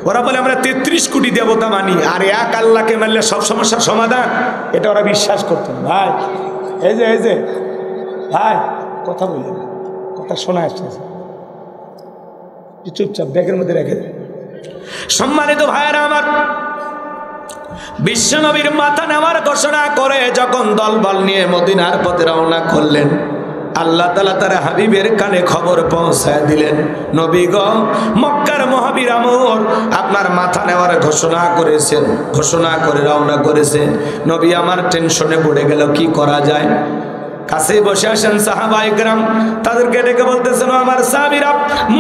ওরা বলে আমরা 33 কোটি দেবতা মানি, আর এক আল্লাহকে মানলে সব সমস্যার সমাধান, এটা ওরা বিশ্বাস করতো না। ভাই এই যে ভাই কথা বলি, কথা শোনা আসছে, চুপচাপ ব্যাগের মধ্যে রেখে দেয়। সম্মানিত ভাইয়েরা আমার, বিশ্বনবীর মাথা নেওয়ার ঘোষণা করে যখন দলবল নিয়ে মদিনার পথে রওনা করলেন, আল্লাহ তাআলা তার হাবিবের কানে খবর পৌঁছায় দিলেন, নবী গো, মক্কার মহাবীর আমর আপনার মাথা নেওয়ার ঘোষণা করেছেন, ঘোষণা করে রওনা করেছেন। নবী আমার টেনশনে পড়ে গেল, কি করা যায়। কাছে বসে আসেন সাহাবায়ে কেরাম, তাদেরকে ডেকে বলতেছেন, আমার সাহাবীরা,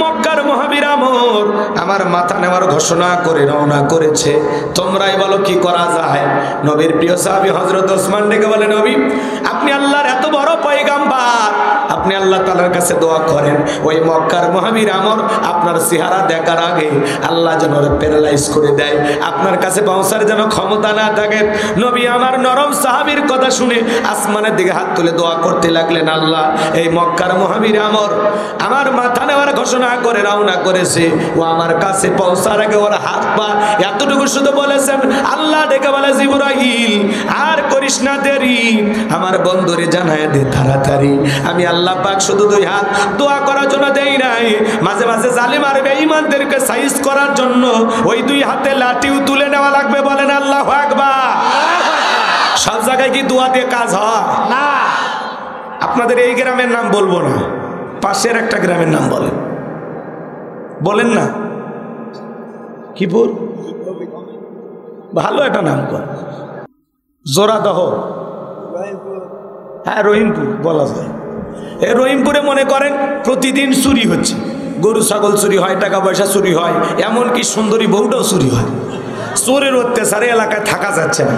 মক্কার মহাবীর আমর আমার মাথা নেওয়ার ঘোষণা করে রওনা করেছে, তোমরাই বলো কি করা যায়। নবীর প্রিয় সাহাবী হযরত ওসমান ডেকে বলে, নবী আপনি আল্লাহর এত বড় পয়গাম্বার, আপনি আল্লাহ তাআলার কাছে দোয়া করেন ওই মক্কার মহাবীর আমর আপনার চেহারা দেখার আগে আল্লাহ যেন প্যারালাইজ করে দেয়, আপনার কাছে পৌঁছার যেন ক্ষমতা না থাকে। নবী আমার নরম সাহাবীর কথা শুনে আসমানের দিকে হাত তুলে দোয়া করতে লাগলেন, আল্লাহ এই মক্কার মহাবীর আমর আমার মাথা নেওয়ার ঘোষণা করে রওনা করেছে, ও আমার কাছে পৌঁছার আগে ওর হাত পা এতটুকু শুধু বলেছেন, আল্লাহ ডেকে বলে, জিবরাইল আর করিস না দেরি, আমার বন্ধুরে জানায় দে তাড়াতাড়ি। আমি আল্লাহ পাক শুধু দুই হাত দোয়া করার জন্য দেই নাই, মাঝে মাঝে জালিম আর বেঈমানদেরকে সাইজ করার জন্য ওই দুই হাতে লাঠিও তুলে নেওয়া লাগবে। বলেন আল্লাহু আকবার। সব জায়গায় কি দোয়া দিয়ে কাজ হয় না? আপনাদের এই গ্রামের নাম বলবো না, পাশের একটা গ্রামের নাম বলেন, বলেন না কিপুর, ভালো একটা নাম কর, জোড়াদহ, হ্যাঁ রহিমপুর বলা যায়। এই রহিমপুরে মনে করেন প্রতিদিন চুরি হচ্ছে, গরু ছাগল চুরি হয়, টাকা পয়সা চুরি হয়, এমনকি সুন্দরী বউটাও চুরি হয়। চোরের অত্যাচারে এলাকায় থাকা যাচ্ছে না।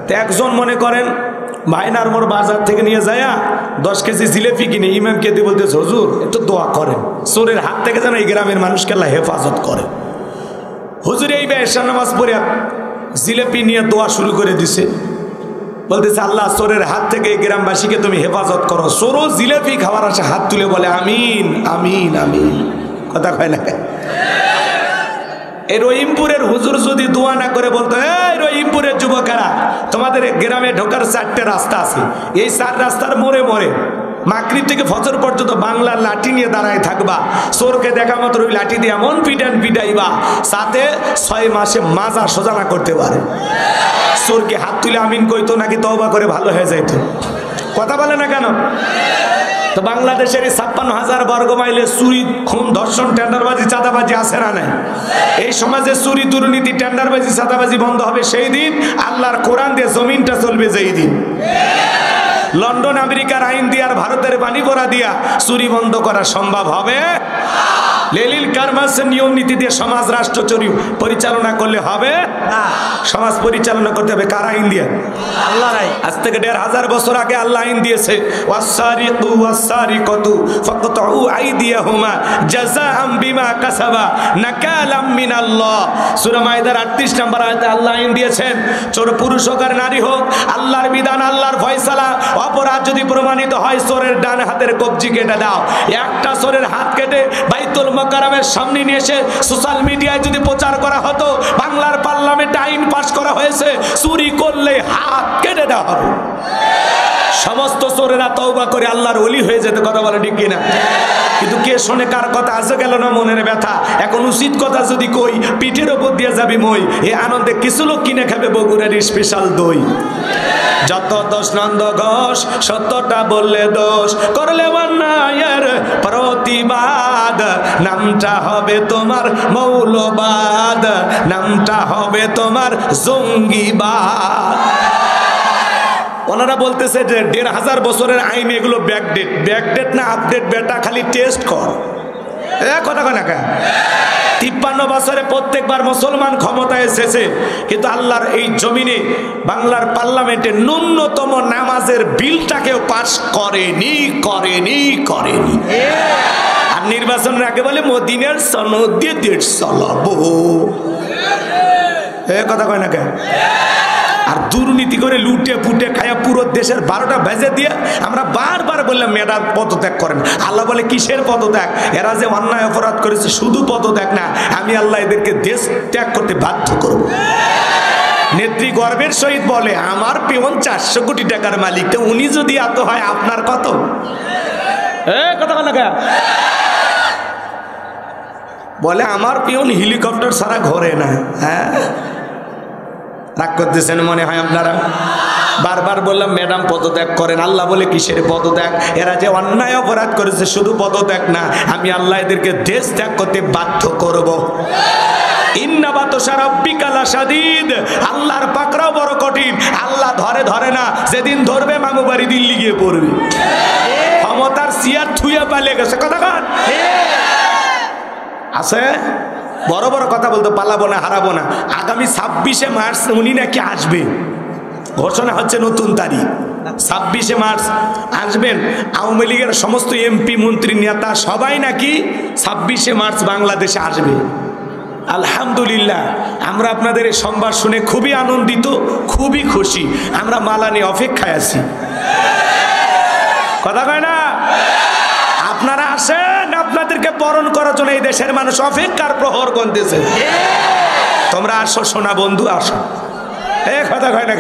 তো একজন মনে করেন ভাইনার মোর বাজার থেকে নিয়ে যায় 10 কেজি জিলেপি কিনে ইমামকে দিয়ে বলতেছে, হুজুর একটু দোয়া করেন চোরের হাত থেকে যেন এই গ্রামের মানুষকে আল্লাহ হেফাজত করে। হুজুর এই এশার নামাজ পড়ে জিলেপি নিয়ে দোয়া শুরু করে দিছে, বলতেছে, আল্লাহ চোরের হাত থেকে এই গ্রামবাসীকে তুমি হেফাজত করো। চোরও জিলেপি খাওয়ার আসে হাত তুলে বলে আমিন আমিন আমিন, কথা কয় না? এই রহিমপুরের হুজুর যদি দোয়া না করে বলতো, এই রহিমপুরের যুবকেরা, তোমাদের গ্রামে ঢোকার 4টে রাস্তা আছে, এই 4 রাস্তার মোড়ে মোড়ে মাগরিব থেকে ফজর পর্যন্ত বাংলার লাঠি নিয়ে দাঁড়ায় থাকবা, চোরকে দেখা মাত্র ওই লাঠি দিয়ে এমন পিটাইবা সাথে 6 মাসে মাজা সোজা না করতে পারে। চোরকে হাত তুলে আমিন কইতো নাকি তওবা করে ভালো হয়ে যাইতো? কথা বলে না কেন? তো বাংলাদেশের 56,000 বর্গ মাইলে চুরি, খুন, ধর্ষণ, টেন্ডারবাজি, চাঁদাবাজি আছে না নাই? এই সমাজে চুরি, দুর্নীতি, টেন্ডারবাজি, চাঁদাবাজি বন্ধ হবে সেই দিন, আল্লাহর কোরআন দিয়ে জমিনটা চলবে যেই দিন। লন্ডন আমেরিকার আইন দিয়ে আর ভারতের পানি পড়া দিয়া চুরি বন্ধ করা সম্ভব হবে? লেলিল কারমাসের নিয়ম নীতি দিয়ে সমাজ রাষ্ট্র চুরি পরিচালনা করলে হবে না। সমাজ পরিচালনা করতে হবে কার আইন দিয়ে? আল্লাহর আইন। আজ থেকে 1500 বছর আগে আল্লাহ আইন দিয়েছে, ওয়াসারিকু ওয়াসারিকাতু ফাকতাউ আইদিয়াহুমা জাযাআম বিমা কাসাবা নাকালাম মিনাল্লাহ। সূরা মাইদার 38 নম্বর আয়াতে আল্লাহ আইন দিয়েছেন, চোর পুরুষ হোক আর নারী হোক, আল্লাহর বিধান, আল্লাহর ফয়সালা। অপরাধ যদি প্রমাণিত হয়, চোরের ডান হাতের কবজি কেটে দাও। একটা চোরের হাত কেটে বাইতুল মুকাররমের সামনে নিয়ে এসে সোশ্যাল মিডিয়ায় যদি প্রচার করা হতো, বাংলার পার্লামেন্টে আইন পাস করা হয়েছে, চুরি করলে হাত কেটে দেওয়া হবে। সমস্ত চোরেরা তওবা করে আল্লাহর ওলি হয়ে যেত। কথা বলে ঠিক কিনা? কিন্তু কে শোনে কার কথা? আসে গেল না মনের ব্যথা। এখন উচিত কথা যদি কই, পিঠের ওপর দিয়ে যাবি মই। এ আনন্দে কিছু লোক কিনে খাবে বগুড়ার স্পেশাল দই। যত দোষ নন্দ ঘোষ, সত্যটা বললে দোষ, করলে অন্যায়ের প্রতিবাদ, নামটা হবে তোমার মৌলবাদ, নামটা হবে তোমার জঙ্গিবাদ। ওনারা বলতেছে যে 1500 বছরের আইন, এগুলো ব্যাকডেট না আপডেট, বেটা খালি টেস্ট কর। কথা কয় না কেন? 53 বছরে প্রত্যেকবার মুসলমান ক্ষমতায় এসেছে, কিন্তু আল্লাহর এই জমিনে বাংলার পার্লামেন্টে ন্যূনতম নামাজের বিলটাকেও পাস করেনি। আর নির্বাচনের আগে বলে মদিনার সনদ দিয়ে দেশ চালাবো। কথা কয় না কেন? আর দুর্নীতি করে লুটে পুটে খায়া পুরো দেশের 12টা ভেজে দিয়ে আমরা বারবার বললাম ম্যাডাম পদত্যাগ করেন। আল্লাহ বলে কিসের পদত্যাগ? এরা যে অন্যায় অপরাধ করেছে শুধু পদত্যাগ না, আমি আল্লাহ এদেরকে দেশ ত্যাগ করতে বাধ্য করব। নেত্রী গর্বের সহিত বলে আমার পেওন 400 কোটি টাকার মালিক, তো উনি যদি এত হয় আপনার কত? কথা বলা বলে আমার পিয়ন হেলিকপ্টার ছাড়া ঘরে না। হ্যাঁ, রাগ করতেছেন মনে হয় আপনারা। বারবার বললাম ম্যাডাম পদত্যাগ করেন। আল্লাহ বলে কিসের পদত্যাগ? এরা যে অন্যায় অপরাধ করেছে শুধু পদত্যাগ না, আমি আল্লাহ এদেরকে দেশ ত্যাগ করতে বাধ্য করব। আল্লাহর পাকড়াও বড় কঠিন। আল্লাহ ধরে না, যেদিন ধরবে মামু বাড়ি দিল্লি গিয়ে পড়বে। ক্ষমতার চেয়ার থুয়ে পালিয়ে গেছে। কথা কন আছে, বড় বড় কথা বলতে পালাবো না, হারাবো না। আগামী 26শে মার্চ উনি নাকি আসবে, ঘোষণা হচ্ছে নতুন তারিখ। 26শে মার্চ আসবেন। আওয়ামী লীগের সমস্ত এমপি মন্ত্রী নেতা সবাই নাকি 26শে মার্চ বাংলাদেশে আসবে। আলহামদুলিল্লাহ, আমরা আপনাদের এই সংবাদ শুনে খুবই আনন্দিত, খুবই খুশি। আমরা মালা নিয়ে অপেক্ষায় আছি। কথা কয় না? আপনারা আসেন, আপনাদেরকে বরণ করার জন্য এই দেশের মানুষ অপেক্ষার প্রহর গুনতেছে। তোমরা আসো সোনা বন্ধু, আসো। কথা কয় না?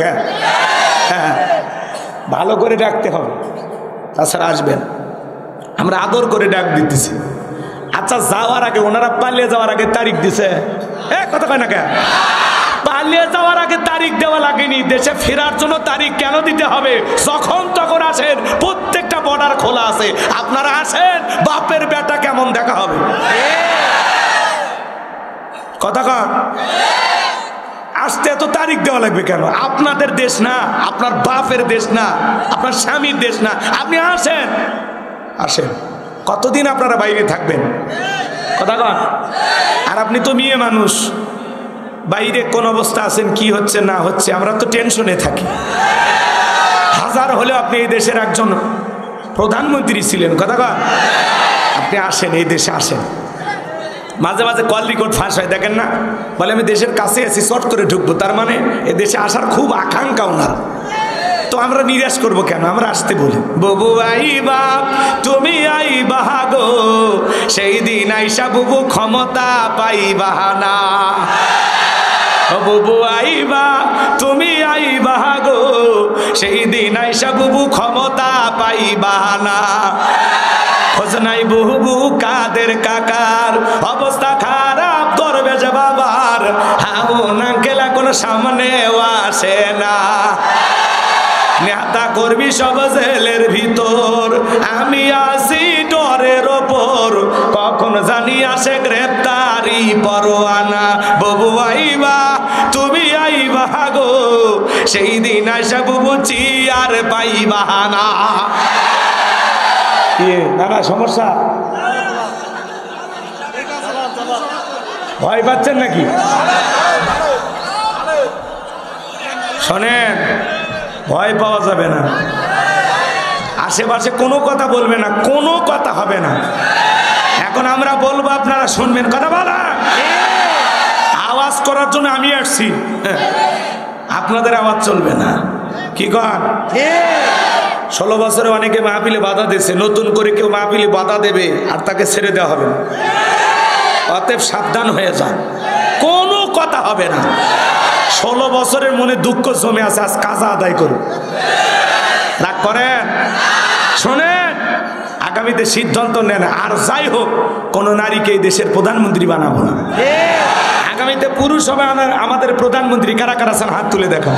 হ্যাঁ, ভালো করে ডাকতে হবে, তাছাড়া আসবেন। আমরা আদর করে ডাক দিতেছি। আচ্ছা, যাওয়ার আগে ওনারা পালিয়ে যাওয়ার আগে তারিখ দিছে। কথা কয় না? পালিয়ে যাওয়ার আগে তারিখ দেওয়া লাগেনি। দেশে ফেরার জন্য তারিখ কেন দিতে হবে? যখন তখন আসেন, প্রত্যেকটা বর্ডার খোলা আছে। আপনারা আসেন, বাপের বেটা কেমন দেখা হবে। কথা কন, আসতে এত তারিখ দেওয়া লাগবে কেন? আপনাদের দেশ না, আপনার বাপের দেশ না, আপনার স্বামীর দেশ না। আপনি আসেন, আসেন। কতদিন আপনারা বাইরে থাকবেন? কথা কন। আর আপনি তো মেয়ে মানুষ, বাইরে কোন অবস্থা আছেন, কি হচ্ছে না হচ্ছে, আমরা তো টেনশনে থাকি। হাজার হলেও আপনি এই দেশের একজন প্রধানমন্ত্রী ছিলেন। কথা কন। আপনি আসেন, এই দেশে আসেন। মাঝে মাঝে কল রেকর্ড ফাঁস হয়, দেখেন না? বলে আমি দেশের কাছে আছি, শর্ট করে ঢুকবো। তার মানে এ দেশে আসার খুব আকাঙ্ক্ষা ওনার। তো আমরা নিরাশ করব কেন? আমরা আসতে বলি। বুবু আইবা, তুমি আইবা গো, সেই দিন আইসা বুবু ক্ষমতা পাইবা না। বুবু আইবা, তুমি আইবা গো, সেই দিন আইসা বুবু ক্ষমতা পাইবা না। খোঁজ নাই বুবু কাদের কাকার, অবস্থা খারাপ করবে যে বাবার। হাউন আঙ্কেল এখন সামনেও আসে না। নেতা করবি সব জেলের ভিতর, আমি আসি ডরের ওপর। কখন জানি আসে গ্রেপ্তারি পরোয়ানা। বুবু আইবা, তুমি আইবা গো, সেই দিন আসা বুবু চিয়ার পাইবা না। না সমস্যা, ভয় পাচ্ছেন নাকি? শোনেন, ভয় পাওয়া যাবে না। আশেপাশে কোনো কথা বলবে না, কোনো কথা হবে না। এখন আমরা বলবো, আপনারা শুনবেন। কথা বলা আওয়াজ করার জন্য আমি আসছি, আপনাদের আওয়াজ চলবে না। কি কন? 16 বছরে অনেকে মাহফিলে বাধা দিয়েছে, নতুন করে কেউ মাহফিলে বাধা দেবে আর তাকে ছেড়ে দেওয়া হবে না। অতএব সাবধান হয়ে যান, কোনো কথা হবে না। 16 বছরের মনে দুঃখ জমে আছে, আজ কাজা আদায় করুন। রাগ করেন? শোনেন, আগামীতে সিদ্ধান্ত নেন। আর যাই হোক, কোন নারীকে এই দেশের প্রধানমন্ত্রী বানাবো না। আগামীতে পুরুষ হবে আমাদের প্রধানমন্ত্রী। কারা কারা আছেন হাত তুলে দেখান।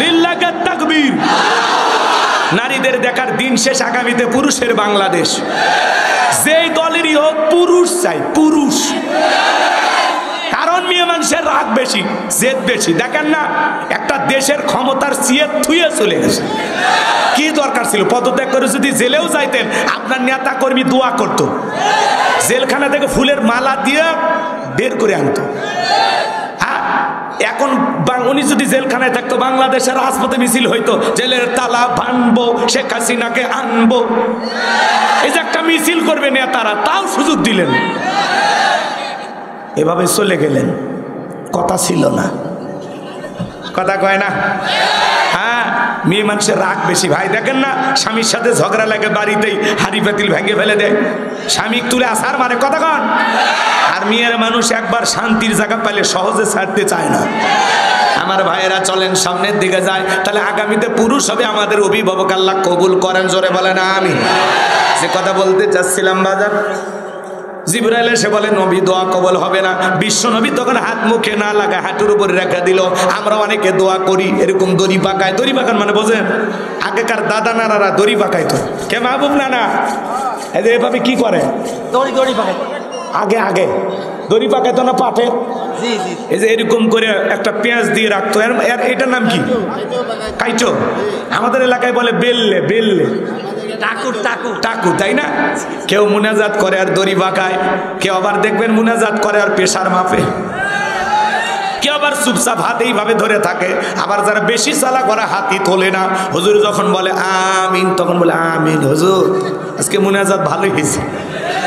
লিল্লাহি তাকবীর। নারীদের দেখার দিন শেষ। আগামীতে পুরুষের বাংলাদেশ। যেই দলেরই হোক, পুরুষ চাই, পুরুষ। কারণ মেয়ে মানুষের রাগ বেশি, জেদ বেশি। দেখেন না, একটা দেশের ক্ষমতার চেয়ে থুয়ে চলে গেছে। কি দরকার ছিল? পদত্যাগ করে যদি জেলেও যাইতেন, আপনার নেতা কর্মী দোয়া করত, জেলখানা থেকে ফুলের মালা দিয়ে বের করে আনতো। হ্যাঁ, এখন উনি যদি জেলখানায় থাকতো, বাংলাদেশের রাজপথে মিছিল হইতো, জেলের তালা ভাঙবো, শেখ হাসিনাকে আনবো। এই যে একটা মিছিল করবে নেতারা, তাও সুযোগ দিলেন। এভাবে চলে গেলেন, কথা ছিল না। কথা কয় না? হ্যাঁ, মেয়ে মানুষের রাগ বেশি ভাই। দেখেন না, স্বামীর সাথে ঝগড়া লাগে বাড়িতেই হাড়ি পাতিল ভেঙে ফেলে দেয়, স্বামী তুলে আসার মানে কথা কন। আর মেয়ের মানুষ একবার শান্তির জায়গা পেলে সহজে ছাড়তে চায় না। আমার ভাইয়েরা চলেন সামনের দিকে যায়, তাহলে আগামীতে পুরুষ হবে আমাদের অভিভাবক, আল্লাহ কবুল করেন, জোরে বলেন আমিন। যে কথা বলতে চাচ্ছিলাম বাজার, জিবরাইল এসে বলে নবী দোয়া কবল হবে না। বিশ্ব নবী তখন হাত মুখে না লাগা হাঁটুর উপরে রেখে দিল। আমরা অনেকে দোয়া করি এরকম দড়ি পাকায়, দড়ি পাকান মানে বোঝেন, আগেকার দাদা নানারা দড়ি পাকাইত, কে মাহবুব নানা এভাবে কি করে, দড়ি পাকায় আগে আগে দড়ি পাকাইতো না পাঠে, এই যে এরকম করে একটা পেঁয়াজ দিয়ে রাখতো, এটার নাম কি, কাইচো। আমাদের এলাকায় বলে বেললে, বেললে টাকু, তাই না? কেউ মুনাজাত করে আর দড়ি বাঁকায়, কেউ আবার দেখবেন মুনাজাত করে আর পেশার মাপে, কেউ আবার চুপচাপ হাত এইভাবে ধরে থাকে। আবার যারা বেশি চালা করা হাতই তোলে না। হুজুর যখন বলে আমিন তখন বলে আমিন হুজুর, আজকে মুনাজাত ভালোই হয়েছে,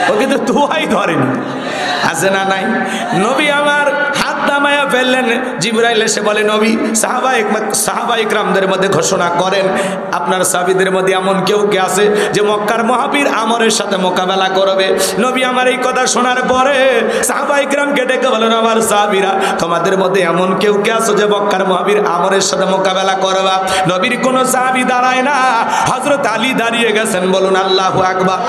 ও কিন্তু দোয়াই ধরেনি, আছে না নাই? নবী আমার হাত নামায়া ফেললেন। জিবরাইল এসে বলে নবী সাহাবা ইকরামদের মধ্যে ঘোষণা করেন, আপনার সাহাবীদের মধ্যে এমন কেউ কে আছে যে মক্কার মহাবীর আমরের সাথে মোকাবেলা করবে? নবী আমার এই কথা শোনার পরে সাহাবা ইকরামকে ডেকে বলেন, আমার সাহাবীরা, তোমাদের মধ্যে এমন কেউ কে আছে যে মক্কার মহাবীর আমরের সাথে মোকাবেলা করবা? নবীর কোন সাহাবী দাঁড়ায় না, হযরত আলী দাঁড়িয়ে গেছেন। বলুন আল্লাহু আকবার।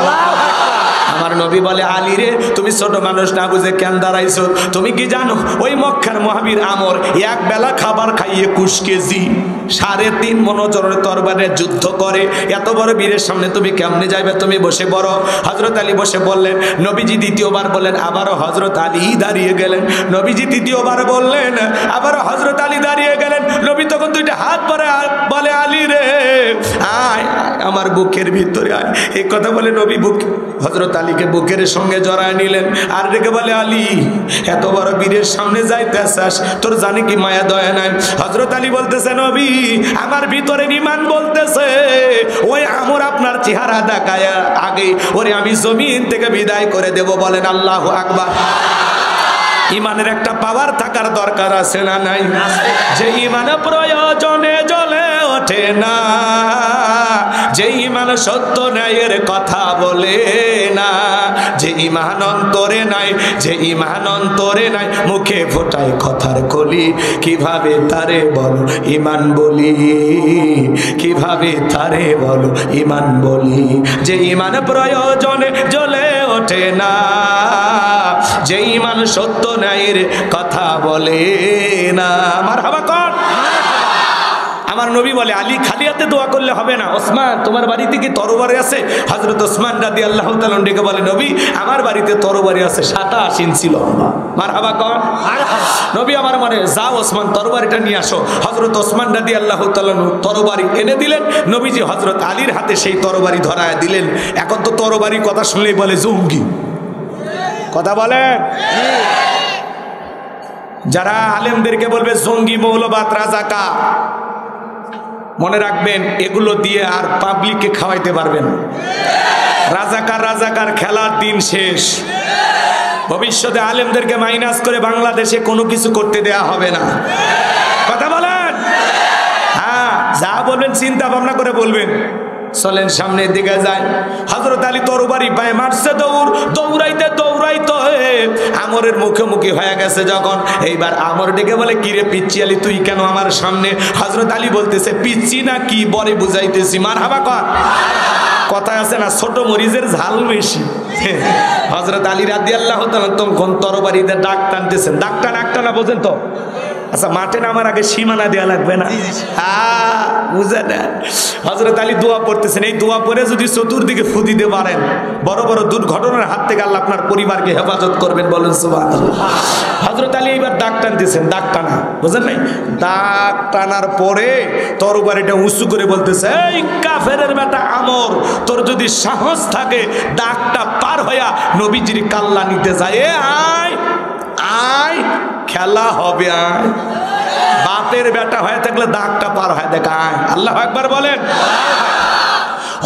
আমার নবী বলে, আলী রে, তুমি ছোট মানুষ না বুঝে কেন দাঁড়াইছো? তুমি কি জানো ওই মক্কার মহাবীর আমর এক বেলা খাবার খাইয়ে 21 কেজি 3.5 মনোচরের তরবারে যুদ্ধ করে, এত বড় বীরের সামনে তুমি কেমনে যাইবে? তুমি বসে পড়ো। হযরত আলী বসে বললেন। নবীজি দ্বিতীয়বার বললেন, আবারও হযরত আলী দাঁড়িয়ে গেলেন। নবীজি তৃতীয়বার বললেন, আবারও হযরত আলী দাঁড়িয়ে গেলেন। নবী তখন দুইটা হাত পরে বলে, আলী রে আয় আমার বুকের ভিতরে আয়। এই কথা বলে নবী হযরত আলীকে বুকের সঙ্গে জড়ায় নিলেন আর ডেকে বলে, আলী এত বড় বীরের সামনে যাইতে আসাস, তোর জানি কি মায়া দয়া নাই? হযরত আলী বলতেছে, নবী আমার ভিতরে ঈমান বলতেছে ওই আমর আপনার চেহারা দেখায় আগে ওরে আমি জমিন থেকে বিদায় করে দেব। বলেন আল্লাহু আকবার। ঈমানের একটা পাওয়ার থাকার দরকার আছে না নাই? যে ঈমান প্রয়োজনে জ্বলে ওঠে না, যে ঈমান সত্য ন্যায়ের কথা বলে না, যে ঈমান অন্তরে নাই, যে ঈমান অন্তরে নাই, মুখে ফোটায় কথার কলি, কিভাবে তারে বলো ঈমান বলি, কিভাবে তারে বলো ঈমান বলি। যে ঈমান প্রয়োজনে জ্বলে ওঠে না, যে ঈমান সত্য ন্যায়ের কথা বলে না। মারহাবা কর। আমার নবী বলে, আলী খালি হাতে দোয়া করলে হবে না। ওসমান তোমার বাড়িতে কি তরবারি আছে? হযরত ওসমান রাদিয়াল্লাহু তাআলা ডেকে বলে, নবী আমার বাড়িতে তরবারি আছে 27 ইঞ্চি লম্বা। মারহাবা কর। নবী আমার মানে, যাও ওসমান তরবারিটা নিয়ে আসো। হযরত ওসমান রাদিয়াল্লাহু তাআলা তরবারি এনে দিলেন। নবীজি হযরত আলীর হাতে সেই তরবারি ধরায় দিলেন। এখন তো তরবারির কথা শুনলেই বলে জঙ্গি, কথা বলেন। যারা আলেমদেরকে বলবে জঙ্গি, মৌলবাদ, রাজাকার, মনে রাখবেন এগুলো দিয়ে আর পাবলিককে খাওয়াইতে পারবেন। রাজাকার রাজাকার খেলার দিন শেষ। ভবিষ্যতে আলেমদেরকে মাইনাস করে বাংলাদেশে কোনো কিছু করতে দেয়া হবে না, কথা বলেন। হ্যাঁ, যা বলবেন চিন্তা ভাবনা করে বলবেন। চলেন সামনের দিকে যায়। হযরত আলী তরবারি পায়ে মারছে দৌড়, দৌড়াইতে দৌড়াইতে আমরের মুখোমুখি হয়ে গেছে যখন, এইবার আমর ডেকে বলে, কিরে পিচ্চি আলী তুই কেন আমার সামনে? হযরত আলী বলতেছে, পিচ্চি না কি বলে বুঝাইতেছি। মারহাবা কর। কথায় আছে না, ছোট মরিচের ঝাল বেশি। হযরত আলী রাদিয়াল্লাহু তাআলা তখন তরবারিতে ডাক টানতেছেন। ডাক টানা বোঝেন তো? আচ্ছা, মাঠে নামার আগে সীমানা দেওয়া লাগবে না? হ্যাঁ, বুঝে না। হযরত আলী দোয়া পড়তেছেন। এই দোয়া পড়ে যদি চতুর্দিকে ফু দিতে পারেন, বড় বড় দুর্ঘটনার হাত থেকে আল্লাহ আপনার পরিবারকে হেফাজত করবেন। বলেন সুবহানাল্লাহ। হযরত আলী এবার ডাক টানতেছেন। ডাক টানা বুঝেন নাই? ডাক টানার পরে তরবারিটা উঁচু করে বলতেছে, এই কাফেরের বেটা আমর, তোর যদি সাহস থাকে ডাকটা পার হইয়া নবীজির কাল্লা নিতে যায়, আয় আয়, খেলা হবে। আয়, বাপের বেটা হয়ে থাকলে দাগটা পার হয়, দেখা আয়। আল্লাহু আকবার বলেন।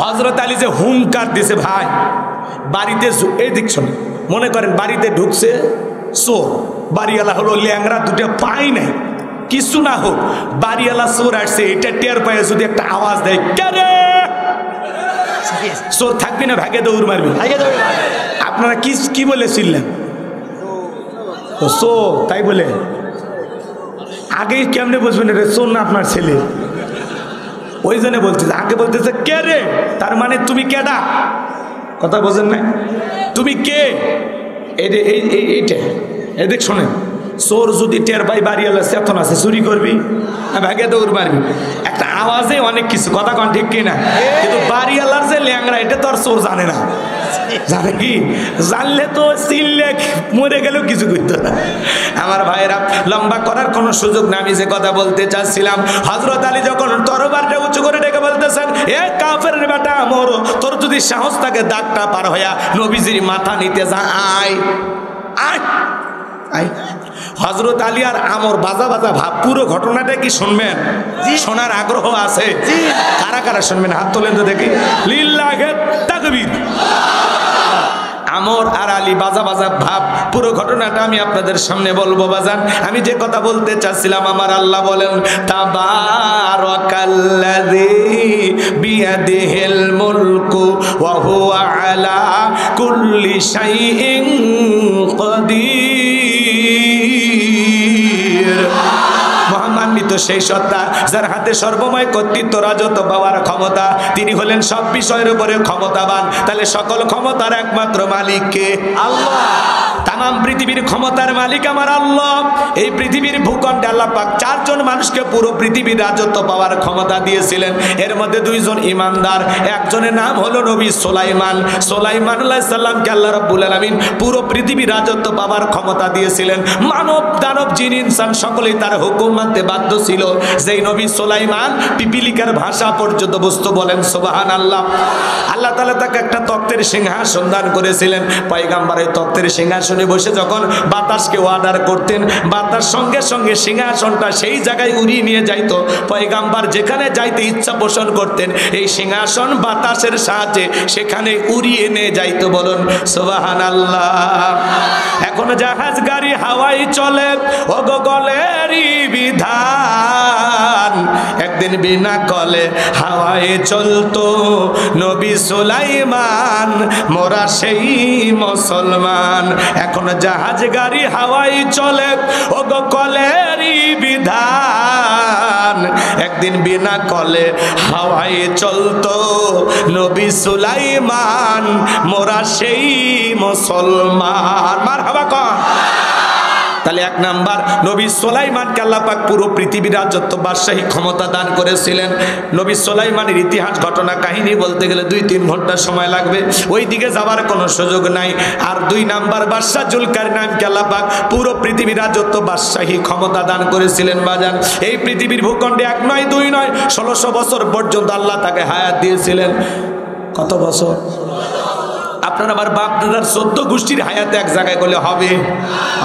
হযরত আলী যে হুঙ্কার দিছে ভাই, বাড়িতে এই দেখছ, মনে করেন বাড়িতে ঢুকছে চোর, বাড়িওয়ালা হলো ল্যাংরা, দুটো পাই নাই, কিছু না হোক, বাড়িওয়ালা চোর আসছে এটা টের পায় যদি একটা আওয়াজ দেয়, কে রে, চোর থাকবি না, ভাগে দৌড় মারবি। আপনারা কি কি বলেছিলেন? ও চোর, তাই বলে আগেই কেমনে বুঝবেন রে চোর না আপনার ছেলে? ওই জন্য বলতেছে, আগে বলতেছে কে রে, তার মানে তুমি কেডা, কথা বোঝেন না, তুমি কে? এইটা এদিক শোনেন, চোর যদি টের পাই বাড়িওয়ালা চেতন আছে, চুরি করবি ভাগে দৌড় মারবি, একটা আওয়াজে অনেক কিছু, কথা কন ঠিক কিনা? কিন্তু বাড়িওয়ালার যে ল্যাংরা এটা তো আর চোর জানে না, জানে কি? জানলে তো চিল্লে মরে গেলেও কিছু করতো না। আমার ভাইয়েরা, লম্বা করার কোনো সুযোগ না, আমি যে কথা বলতে চাচ্ছিলাম, হযরত আলী যখন তরবারটা উঁচু করে ডেকে বলতেছেন, এ কাফের বেটা আমর, তোর যদি সাহস থাকে দাগটা পার হইয়া নবীজির মাথা নিতে যা, আয় আয় আয়। হযরত আলী আর আমর বাজা বাজা ভাব, পুরো ঘটনাটা কি শুনবেন? শোনার আগ্রহ আছে? কারা কারা শুনবেন হাত তোলেন তো দেখি। লিল্লাহে তাকবীর। আমর আর আলী বাজা বাজা ভাব, পুরো ঘটনাটা আমি আপনাদের সামনে বলবো বাজান। আমি যে কথা বলতে চাচ্ছিলাম, আমার আল্লাহ বলেন, তাবারাকাল্লাযী বিয়াদিহিল মুলকু ওয়া হুয়া আলা কুল্লি শাইইন কাদির। মহামান্বিত সেই সত্তা যার হাতে সর্বময় কর্তৃত্ব, রাজত্ব পাওয়ার ক্ষমতা, তিনি হলেন সব বিষয়ের উপরে ক্ষমতাবান। তাহলে সকল ক্ষমতার একমাত্র মালিক কে? আল্লাহ। তাম পৃথিবীর ক্ষমতার মালিক আমার আল্লাহ। এই পৃথিবীর ভূখণ্ডে আল্লাহ পাক চারজন মানুষকে পুরো পৃথিবীর রাজত্ব পাওয়ার ক্ষমতা দিয়েছিলেন। এর মধ্যে দুইজন ইমানদার, একজনের নাম হলো নবী সুলাইমান। সুলাইমান আলাইহিস সালামকে আল্লাহ রাব্বুল আলামিন পুরো পৃথিবীর রাজত্ব পাওয়ার ক্ষমতা দিয়েছিলেন। মানব দানব জিন ইনসান সকলেই তার হুকুম মানতে বাধ্য ছিল। যেই নবী সুলাইমান পিপিলিকার ভাষা পর্যন্ত বুঝতে, বলেন সুবহানাল্লাহ। আল্লাহ তাআলা তাকে একটা তক্তের সিংহাসন দান করেছিলেন। পয়গম্বরের তক্তের সিংহাসনে বসে যখন বাতাসকে অর্ডার করতেন, বাতাস সঙ্গে সঙ্গে সিংহাসনটা সেই জায়গায় উড়িয়ে নিয়ে যাইতো। পয়গম্বর যেখানে যাইতে ইচ্ছা পোষণ করতেন, এই সিংহাসন বাতাসের সাহায্যে সেখানে উড়িয়ে নিয়ে যাইতো, বলুন সুবহানাল্লাহ। এখন জাহাজ গাড়ি হাওয়ায় চলে, ওগো গলেরই বিধান। একদিন বিনা কলে হাওয়ায় চলতো নবী সুলাইমান, মোরা সেই মুসলমান। এখন জাহাজ গাড়ি হাওয়ায় চলে, ওগো কলেরই বিধান। একদিন বিনা কলে হাওয়ায় চলতো নবী সুলাইমান, মোরা সেই মুসলমান। মারহাবা কর। তাহলে এক নাম্বার, নবী সুলাইমানকে আল্লাহ পাক পুরো পৃথিবীর রাজত্ব, বাদশাহী ক্ষমতা দান করেছিলেন। নবী সুলাইমানের ইতিহাস ঘটনা কাহিনী বলতে গেলে 2-3 ঘন্টা সময় লাগবে, ওই দিকে যাওয়ার কোনো সুযোগ নাই। আর 2 নাম্বার, বাদশাহ জুলকারনাইনকে আল্লাহ পাক পুরো পৃথিবীর রাজত্ব, বাদশাহী ক্ষমতা দান করেছিলেন বাজান। এই পৃথিবীর ভূখণ্ডে 1 নয় 2 নয় 1600 বছর পর্যন্ত আল্লাহ তাকে হায়াত দিয়েছিলেন। কত বছর? আপনার আমার বাপ দাদার 14 গোষ্ঠীর হায়াতে এক জায়গায় গেলে হবে?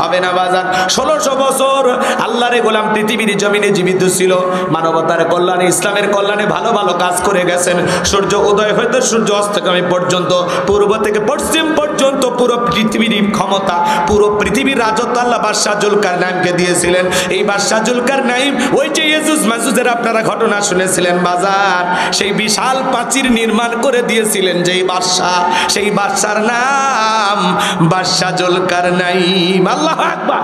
হবে না বাজান। 1600 বছর আল্লাহরে গোলাম পৃথিবীর জমিনে জীবিত ছিল, মানবতার কল্যাণে, ইসলামের কল্যাণে ভালো ভালো কাজ করে গেছেন। সূর্য উদয় হইতে সূর্য অস্তগামী পর্যন্ত, পূর্ব থেকে পশ্চিম পর্যন্ত পুরো পৃথিবীর ক্ষমতা, পুরো পৃথিবীর রাজত্ব আল্লাহ বাদশাহ জুলকারনাইনকে দিয়েছিলেন। এই বাদশাহ জুলকারনাইন, ওই যে ইয়াজুজ মাজুজের আপনারা ঘটনা শুনেছিলেন বাজার, সেই বিশাল প্রাচীর নির্মাণ করে দিয়েছিলেন যেই বাদশাহ, সেই বাদশার নাম বাদশাহ জুলকারনাইন। আল্লাহু আকবার।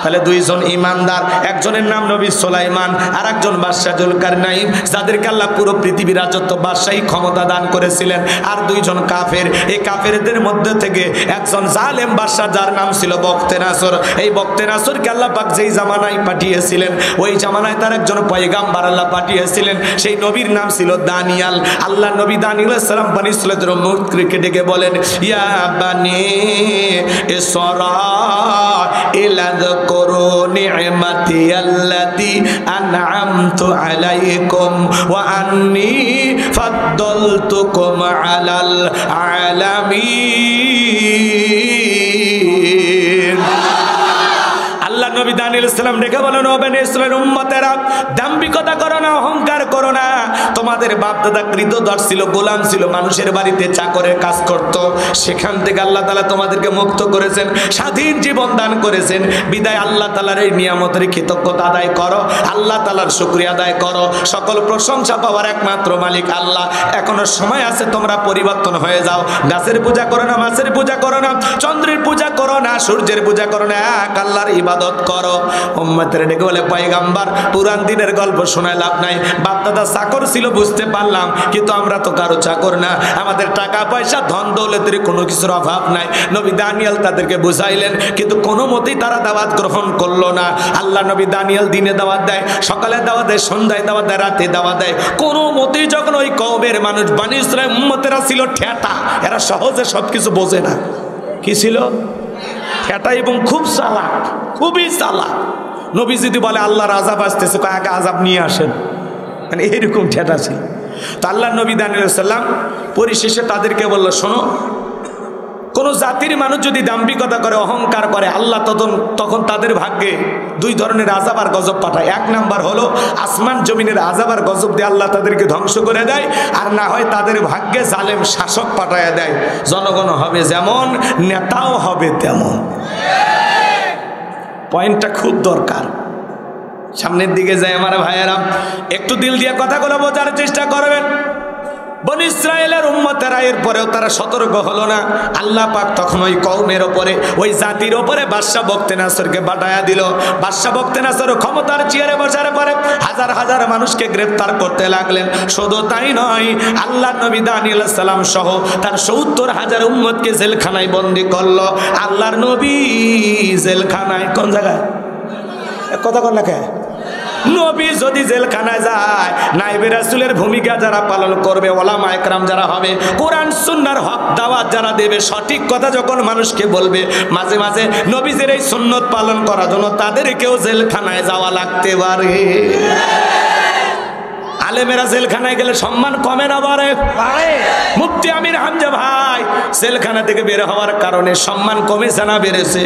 তাহলে 2 জন ইমানদার, একজনের নাম নবী সুলাইমান, আর একজন বাদশাহ জুলকারনাইন, যাদেরকে আল্লাহ পুরো পৃথিবীর রাজত্ব, বাদশাহী ক্ষমতা দান করেছিলেন। আর 2 জন কাফের। এই কাফেরদের মধ্যে থেকে একজন জালেম বাদশাহ, যার নাম ছিল বখতে নাসর। এই বখতে নাসরকে আল্লাহ পাক যেই জামানায় পাঠিয়েছিলেন, ওই জামানায় তার একজন পয়গাম্বর আল্লাহ পাঠিয়েছিলেন। সেই নবীর নাম ছিল দানিয়াল। আল্লাহ নবী দানিয়াল আলাইহিস সালাম বনি ইসরাঈলের মুখকে ডেকে বলেন, ইয়া বানি ইসরাঈল করো নি'মাতি আল্লাতী আন'আমতু আলাইকুম ওয়া আন্নী ফাদ্দালতুকুম আলাল আলামিন। আল্লাহ নবী দানিয়েল সালাম ডেকে বলেন, ও বনি ইসরাইল উম্মতেরা, দাম্ভিকতা করো না, অহংকার করো না। তোমাদের বাপ দাদা কৃতদাস ছিল, গোলাম ছিল, মানুষের বাড়িতে চাকরের কাজ করত। সেখান থেকে আল্লাহ তাআলা তোমাদেরকে মুক্ত করেছেন, স্বাধীন জীবন দান করেছেন। বিদায় আল্লাহ তাআলার এই নিয়ামতের কৃতজ্ঞতা আদায় করো, আল্লাহ তাআলার শুকরিয়া আদায় করো। সকল প্রশংসা পাওয়ার একমাত্র মালিক আল্লাহ। এখনো সময় আছে, তোমরা পরিবর্তন হয়ে যাও। গাছের পূজা করো না, মাছের পূজা করো না, চন্দ্রের পূজা করো না, সূর্যের পূজা করো না, এক আল্লাহর ইবাদত করো। উম্মতের ডেকে বলে, পয়গম্বর পুরান দিনের গল্প শোনায় লাভ নাই। বাপ দাদা চাকর ছিল বুঝতে পারলাম, কিন্তু আমরা তো কারো চাকর না। আমাদের টাকা পয়সা ধন দৌলতের কোনো কিছুর অভাব নাই। নবী দানিয়েল তাদেরকে বুঝাইলেন, কিন্তু কোনো মতেই তারা দাওয়াত গ্রহণ করলো না। আল্লাহ নবী দানিয়েল দিনে দাওয়াত দেয়, সকালে দাওয়াত দেয়, সন্ধ্যায় দাওয়াত দেয়, রাতে দাওয়াত দেয়। কোনো মতেই যখন ওই কওমের মানুষ বনি ইসরাইল উম্মতেরা ছিল ঠেটা, এরা সহজে সবকিছু বোঝে না। কি ছিল? ঠেটা এবং খুব চালাক, খুবই চালাক। নবী যদি বলে আল্লাহর আযাব আসতেছে, আগে আযাব নিয়ে আসেন, মানে এরকম ঠেটা ছিল। তো আল্লাহ নবী দানিয়েল সাল্লাম পরিশেষে তাদেরকে বলল, শোনো, কোন জাতির মানুষ যদি দাম্ভিকতা করে, অহংকার করে, আল্লাহ তখন তাদের ভাগ্যে দুই ধরনের আযাব আর গজব পাঠায়। এক নাম্বার হলো আসমান জমিনের আযাব আর গজব দিয়ে আল্লাহ তাদেরকে ধ্বংস করে দেয়, আর না হয় তাদের ভাগ্যে জালেম শাসক পাঠায় দেয়। জনগণ হবে যেমন, নেতাও হবে তেমন। পয়েন্টটা খুব দরকার। সামনের দিকে যায় আমার ভাইয়েরা, একটু দিল দিয়ে কথাগুলো বোঝার চেষ্টা করবেন। বনি ইসরায়েলের উম্মতেরা এরপরেও তারা সতর্ক হলো না। আল্লাহ পাক তখন ওই কওমের ওপরে, ওই জাতির ওপরে বাদশা বক্তেনাসরকে পাঠায়া দিল। বাদশা বক্তেনাসর ক্ষমতার চেয়ারে বসার পরে হাজার হাজার মানুষকে গ্রেফতার করতে লাগলেন। শুধু তাই নয়, আল্লাহ নবী দানিয়েল সালাম সহ তার ৭০,০০০ উম্মতকে জেলখানায় বন্দী করলো। আল্লাহর নবী জেলখানায়, কোন জায়গায় কথা কন না কে? নবী যদি জেলখানায় যায়, নাইবে রাসূলের ভূমিকা যারা পালন করবে, ওলামা একরাম যারা হবে, কোরআন সুন্নাহর হক দাওয়াত যারা দেবে, সঠিক কথা যখন মানুষকে বলবে, মাঝে মাঝে নবীদের এই সুন্নত পালন করার জন্য তাদেরকেও জেলখানায় যাওয়া লাগতে পারে। আলেমেরা জেলখানায় গেলে সম্মান কমে না বাড়ে? মুফতি আমির হামজা ভাই জেলখানা থেকে বের হওয়ার কারণে সম্মান কমেছে না বেড়েছে?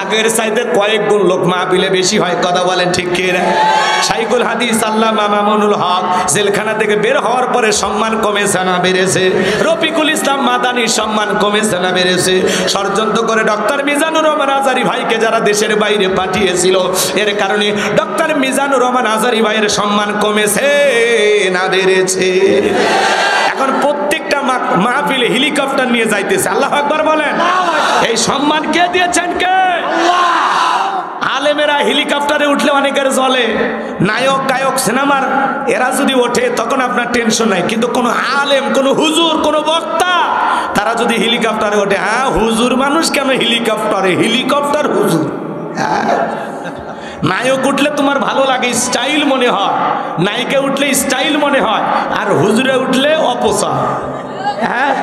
আগের চাইতে কয়েক গুণ লোক মাহফিলে বেশি হয়, কথা বলেন ঠিক কি না? শাইখুল হাদিস আল্লামা মামুনুল হক জেলখানা থেকে বের হওয়ার পরে সম্মান কমেছে না বেড়েছে? রফিকুল ইসলাম মাদানির সম্মান কমেছে না বেড়েছে? ষড়যন্ত্র করে ডক্টর মিজানুর রহমান আজারি ভাইকে যারা দেশের বাইরে পাঠিয়েছিল, এর কারণে ডক্টর মিজানুর রহমান আজারি ভাইয়ের সম্মান কমেছে না বেড়েছে? এখন প্রত্যেকটা মাহফিলে হেলিকপ্টার নিয়ে যাইতেছে। আল্লাহু আকবার বলেন। এই সম্মান কে দিয়েছেন? কে? আল্লাহ। আলেমেরা হেলিকপ্টারে উঠলে অনেকের চলে, নায়ক গায়ক সিনেমার এরা যদি ওঠে তখন আপনার টেনশন নাই, কিন্তু কোন আলেম, কোন হুজুর, কোন বক্তা তারা যদি হেলিকপ্টারে ওঠে, হ্যাঁ হুজুর মানুষ কেন হেলিকপ্টারে? হেলিকপ্টার হুজুর। নায়ক উঠলে তোমার ভালো লাগে, স্টাইল মনে হয়, নায়িকা উঠলে স্টাইল মনে হয়, আর হুজুরে উঠলে অপচয়। হ্যাঁ,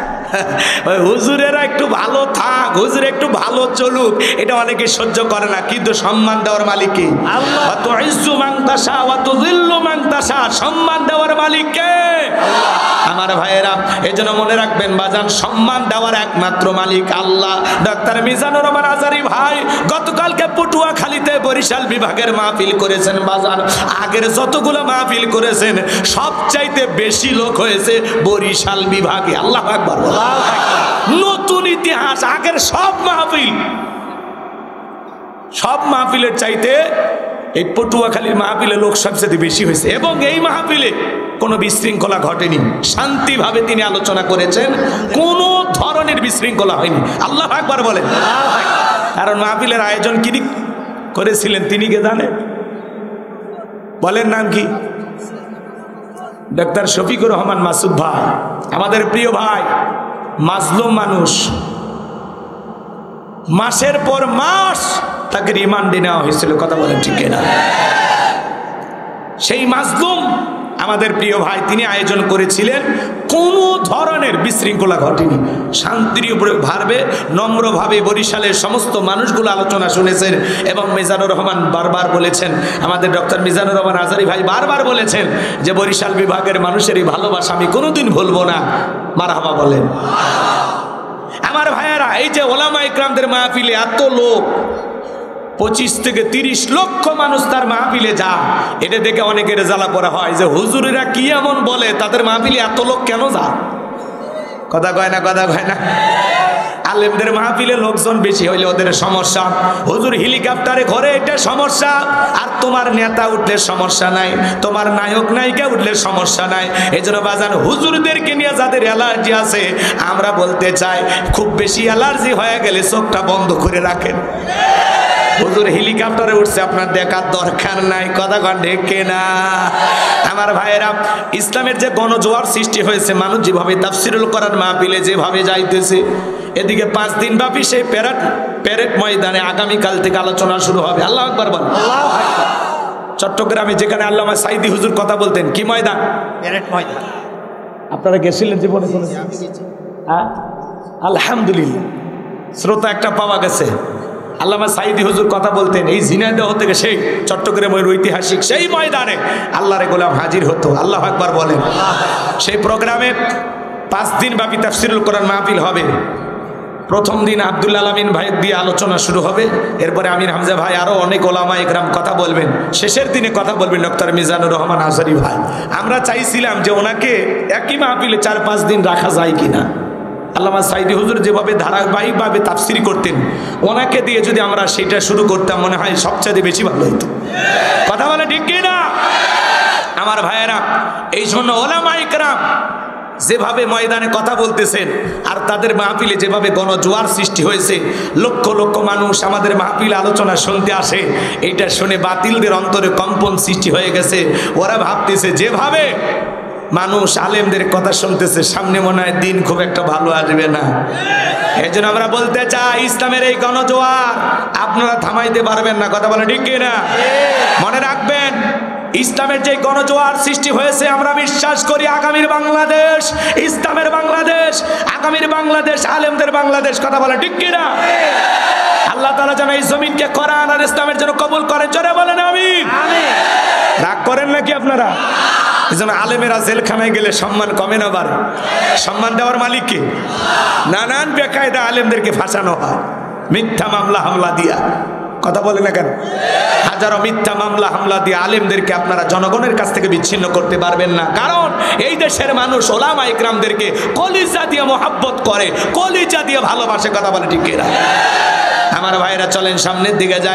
হুজুরেরা একটু ভালো থাক, হুজুর একটু ভালো চলুক, এটা অনেকে সহ্য করে না, কিন্তু সম্মান দেওয়ার মালিক কে? আল্লাহ। তুইজ্জু মান তাশা ওয়া তুযিল্লু মান তাশা, সম্মান দেওয়ার মালিক কে? আল্লাহ। আমার ভাইয়েরা, এজন্য মনে রাখবেন বাজান, সম্মান দেওয়ার একমাত্র মালিক আল্লাহ। ডাক্তার মিজানুর রহমান আজারি ভাই গতকালকে পটুয়াখালীতে বরিশাল বিভাগের মাহফিল করেছেন বাজান। আগের যতগুলো মাহফিল করেছেন সবচাইতে বেশি লোক হয়েছে বরিশাল বিভাগে। আল্লাহু আকবার। নতুন ইতিহাস। আগের সব মাহফিলের চাইতে এই পটুয়াখালীর মাহফিলে লোক সবচেয়ে বেশি হয়েছে, এবং এই মাহফিলে কোনো বিশৃঙ্খলা ঘটেনি। শান্তিভাবে তিনি আলোচনা করেছেন, কোনো ধরনের বিশৃঙ্খলা হয়নি। আল্লাহু আকবার বলেন। কারণ মাহফিলের আয়োজন তিনি করেছিলেন, তিনি কে জানে? বলেন নাম কি? ডাক্তার শফিকুর রহমান মাসুদ ভাই, আমাদের প্রিয় ভাই, মাজলুম মানুষ। মাসের পর মাস তাকে রিমান্ডে নেওয়া হয়েছিল, কথা বলেন ঠিক না? সেই মাজলুম আমাদের প্রিয় ভাই, তিনি আয়োজন করেছিলেন, কোনো ধরনের বিশৃঙ্খলা ঘটেনি, শান্তির উপরে ভাবে নম্রভাবে বরিশালের সমস্ত মানুষগুলো আলোচনা শুনেছেন। এবং মিজানুর রহমান বারবার বলেছেন, আমাদের ডক্টর মিজানুর রহমান আজারি ভাই বারবার বলেছেন যে বরিশাল বিভাগের মানুষেরই ভালোবাসা আমি কোনোদিন ভুলবো না। মারহাবা বলেন। আমার ভাইয়েরা, এই যে ওলামা ইকরামদের মাহফিলে এত লোক, 25 থেকে 30 লক্ষ মানুষ তার মাহফিলে যায়। এটা দেখে অনেকের জ্বালা পড়া হয় যে হুজুরেরা কি এমন বলে, তাদের মাহফিলে এত লোক কেন যায়? কথা কয় না, কথা কয় না। আলেমদের মাহফিলে লোকজন বেশি হইলে ওদের সমস্যা। হুজুর হেলিকপ্টারে ঘরে এটা সমস্যা, আর তোমার নেতা উঠলে সমস্যা নাই, তোমার নায়ক নায়িকা উঠলে সমস্যা নাই। এই জন্য বাজান হুজুরদেরকে নিয়ে যাদের অ্যালার্জি আছে, আমরা বলতে চাই খুব বেশি অ্যালার্জি হয়ে গেলে চোখটা বন্ধ করে রাখেন। হুজুর হেলিকপ্টারে উঠছে, আপনার দেখার দরকার নাই। কথা কন ঢেকে না আমার ভাইয়েরা। ইসলামের যে গণজোয়ার সৃষ্টি হয়েছে, মানুষ যেভাবে তাফসিরুল কোরআন মাহফিলে যেভাবে যাইতেছে, এদিকে 5 দিন ব্যাপী সেই প্যারেড ময়দানে আগামীকাল থেকে আলোচনা শুরু হবে। আল্লাহু আকবার বল। চট্টগ্রামে যেখানে আল্লামা সাইদি হুজুর কথা বলতেন, কি ময়দান? প্যারেড ময়দান। আপনারা গেছিলেন জীবনে? হ্যাঁ, আলহামদুলিল্লাহ, শ্রোতা একটা পাওয়া গেছে। আল্লামা সাইদি হুজুর কথা বলতেন, এই ঝিনাইদহ থেকে সেই চট্টগ্রামের ঐতিহাসিক সেই ময়দানে আল্লাহর গোলাম হাজির হতো। আল্লাহু আকবার বলেন। সেই প্রোগ্রামে 5 দিন ব্যাপী তাফসিরুল কোরআন মাহফিল হবে। প্রথম দিন আব্দুল আলামিন ভাই দিয়ে আলোচনা শুরু হবে, এরপরে আমির হামজা ভাই আরো অনেক ওলামা একরাম কথা বলবেন, শেষের দিনে কথা বলবেন ডক্টর মিজানুর রহমান আজহারী ভাই। আমরা চাইছিলাম যে ওনাকে একই মাহফিলে 4-5 দিন রাখা যায় কিনা। আল্লামা সাইদি হুজুর যেভাবে ধারাবাহিকভাবে তাফসির করতেন, ওনাকে দিয়ে যদি আমরা সেটা শুরু করতাম, মনে হয় সবচেয়ে বেশি ভালো হতো। কথা বলে ঠিক কি না আমার ভাইয়েরা? এই জন্য ওলামা ইকরাম যেভাবে ময়দানে কথা বলতেছেন, আর তাদের মাহফিলে যেভাবে গণজোয়ার সৃষ্টি হয়েছে, লক্ষ লক্ষ মানুষ আমাদের মাহফিলে আলোচনা শুনতে আসে, এইটা শুনে বাতিলদের অন্তরে কম্পন সৃষ্টি হয়ে গেছে। ওরা ভাবতেছে যেভাবে মানুষ আলেমদের কথা শুনতেছে, সামনে মনে হয় দিন খুব একটা ভালো আসবে না। এই জন্য আমরা বলতে চাই, ইসলামের এই গণজোয়ার আপনারা থামাইতে পারবেন না। কথা বলে ঠিক কিনা? মনে রাখবেন, ইসলামের যে গণজোয়ার সৃষ্টি হয়েছে, আমরা বিশ্বাস করি আগামীর বাংলাদেশ ইসলামের বাংলাদেশ, আগামীর বাংলাদেশ আলেমদের বাংলাদেশ। কথা বলে ঠিক কিনা? আল্লাহ তাআলা যেন এই জমিনকে কোরআন আর ইসলামের জন্য কবুল করেন। জোরে বলেন আমিন। রাগ করেন নাকি আপনারা? এজন্য আলেমেরা জেলখানায় গেলে সম্মান কমে না বাড়ে? সম্মান দেওয়ার মালিক কে? নানান বেকায়দা আলেমদেরকে ফাঁসানো হয় মিথ্যা মামলা হামলা দিয়া। কথা বলে না কেন? হাজারো মিথ্যা মামলা হামলা দিয়ে আলেমদেরকে আপনারা জনগণের কাছ থেকে বিচ্ছিন্ন করতে পারবেন না। কারণ এই দেশের মানুষ ওলামা ইকরামদেরকে কলিজা দিয়ে মোহাব্বত করে, কলিজা দিয়ে ভালোবাসে। কথা বলে ঠিক কিনা আমার ভাইরা? চলেন সামনের দিকে যাই।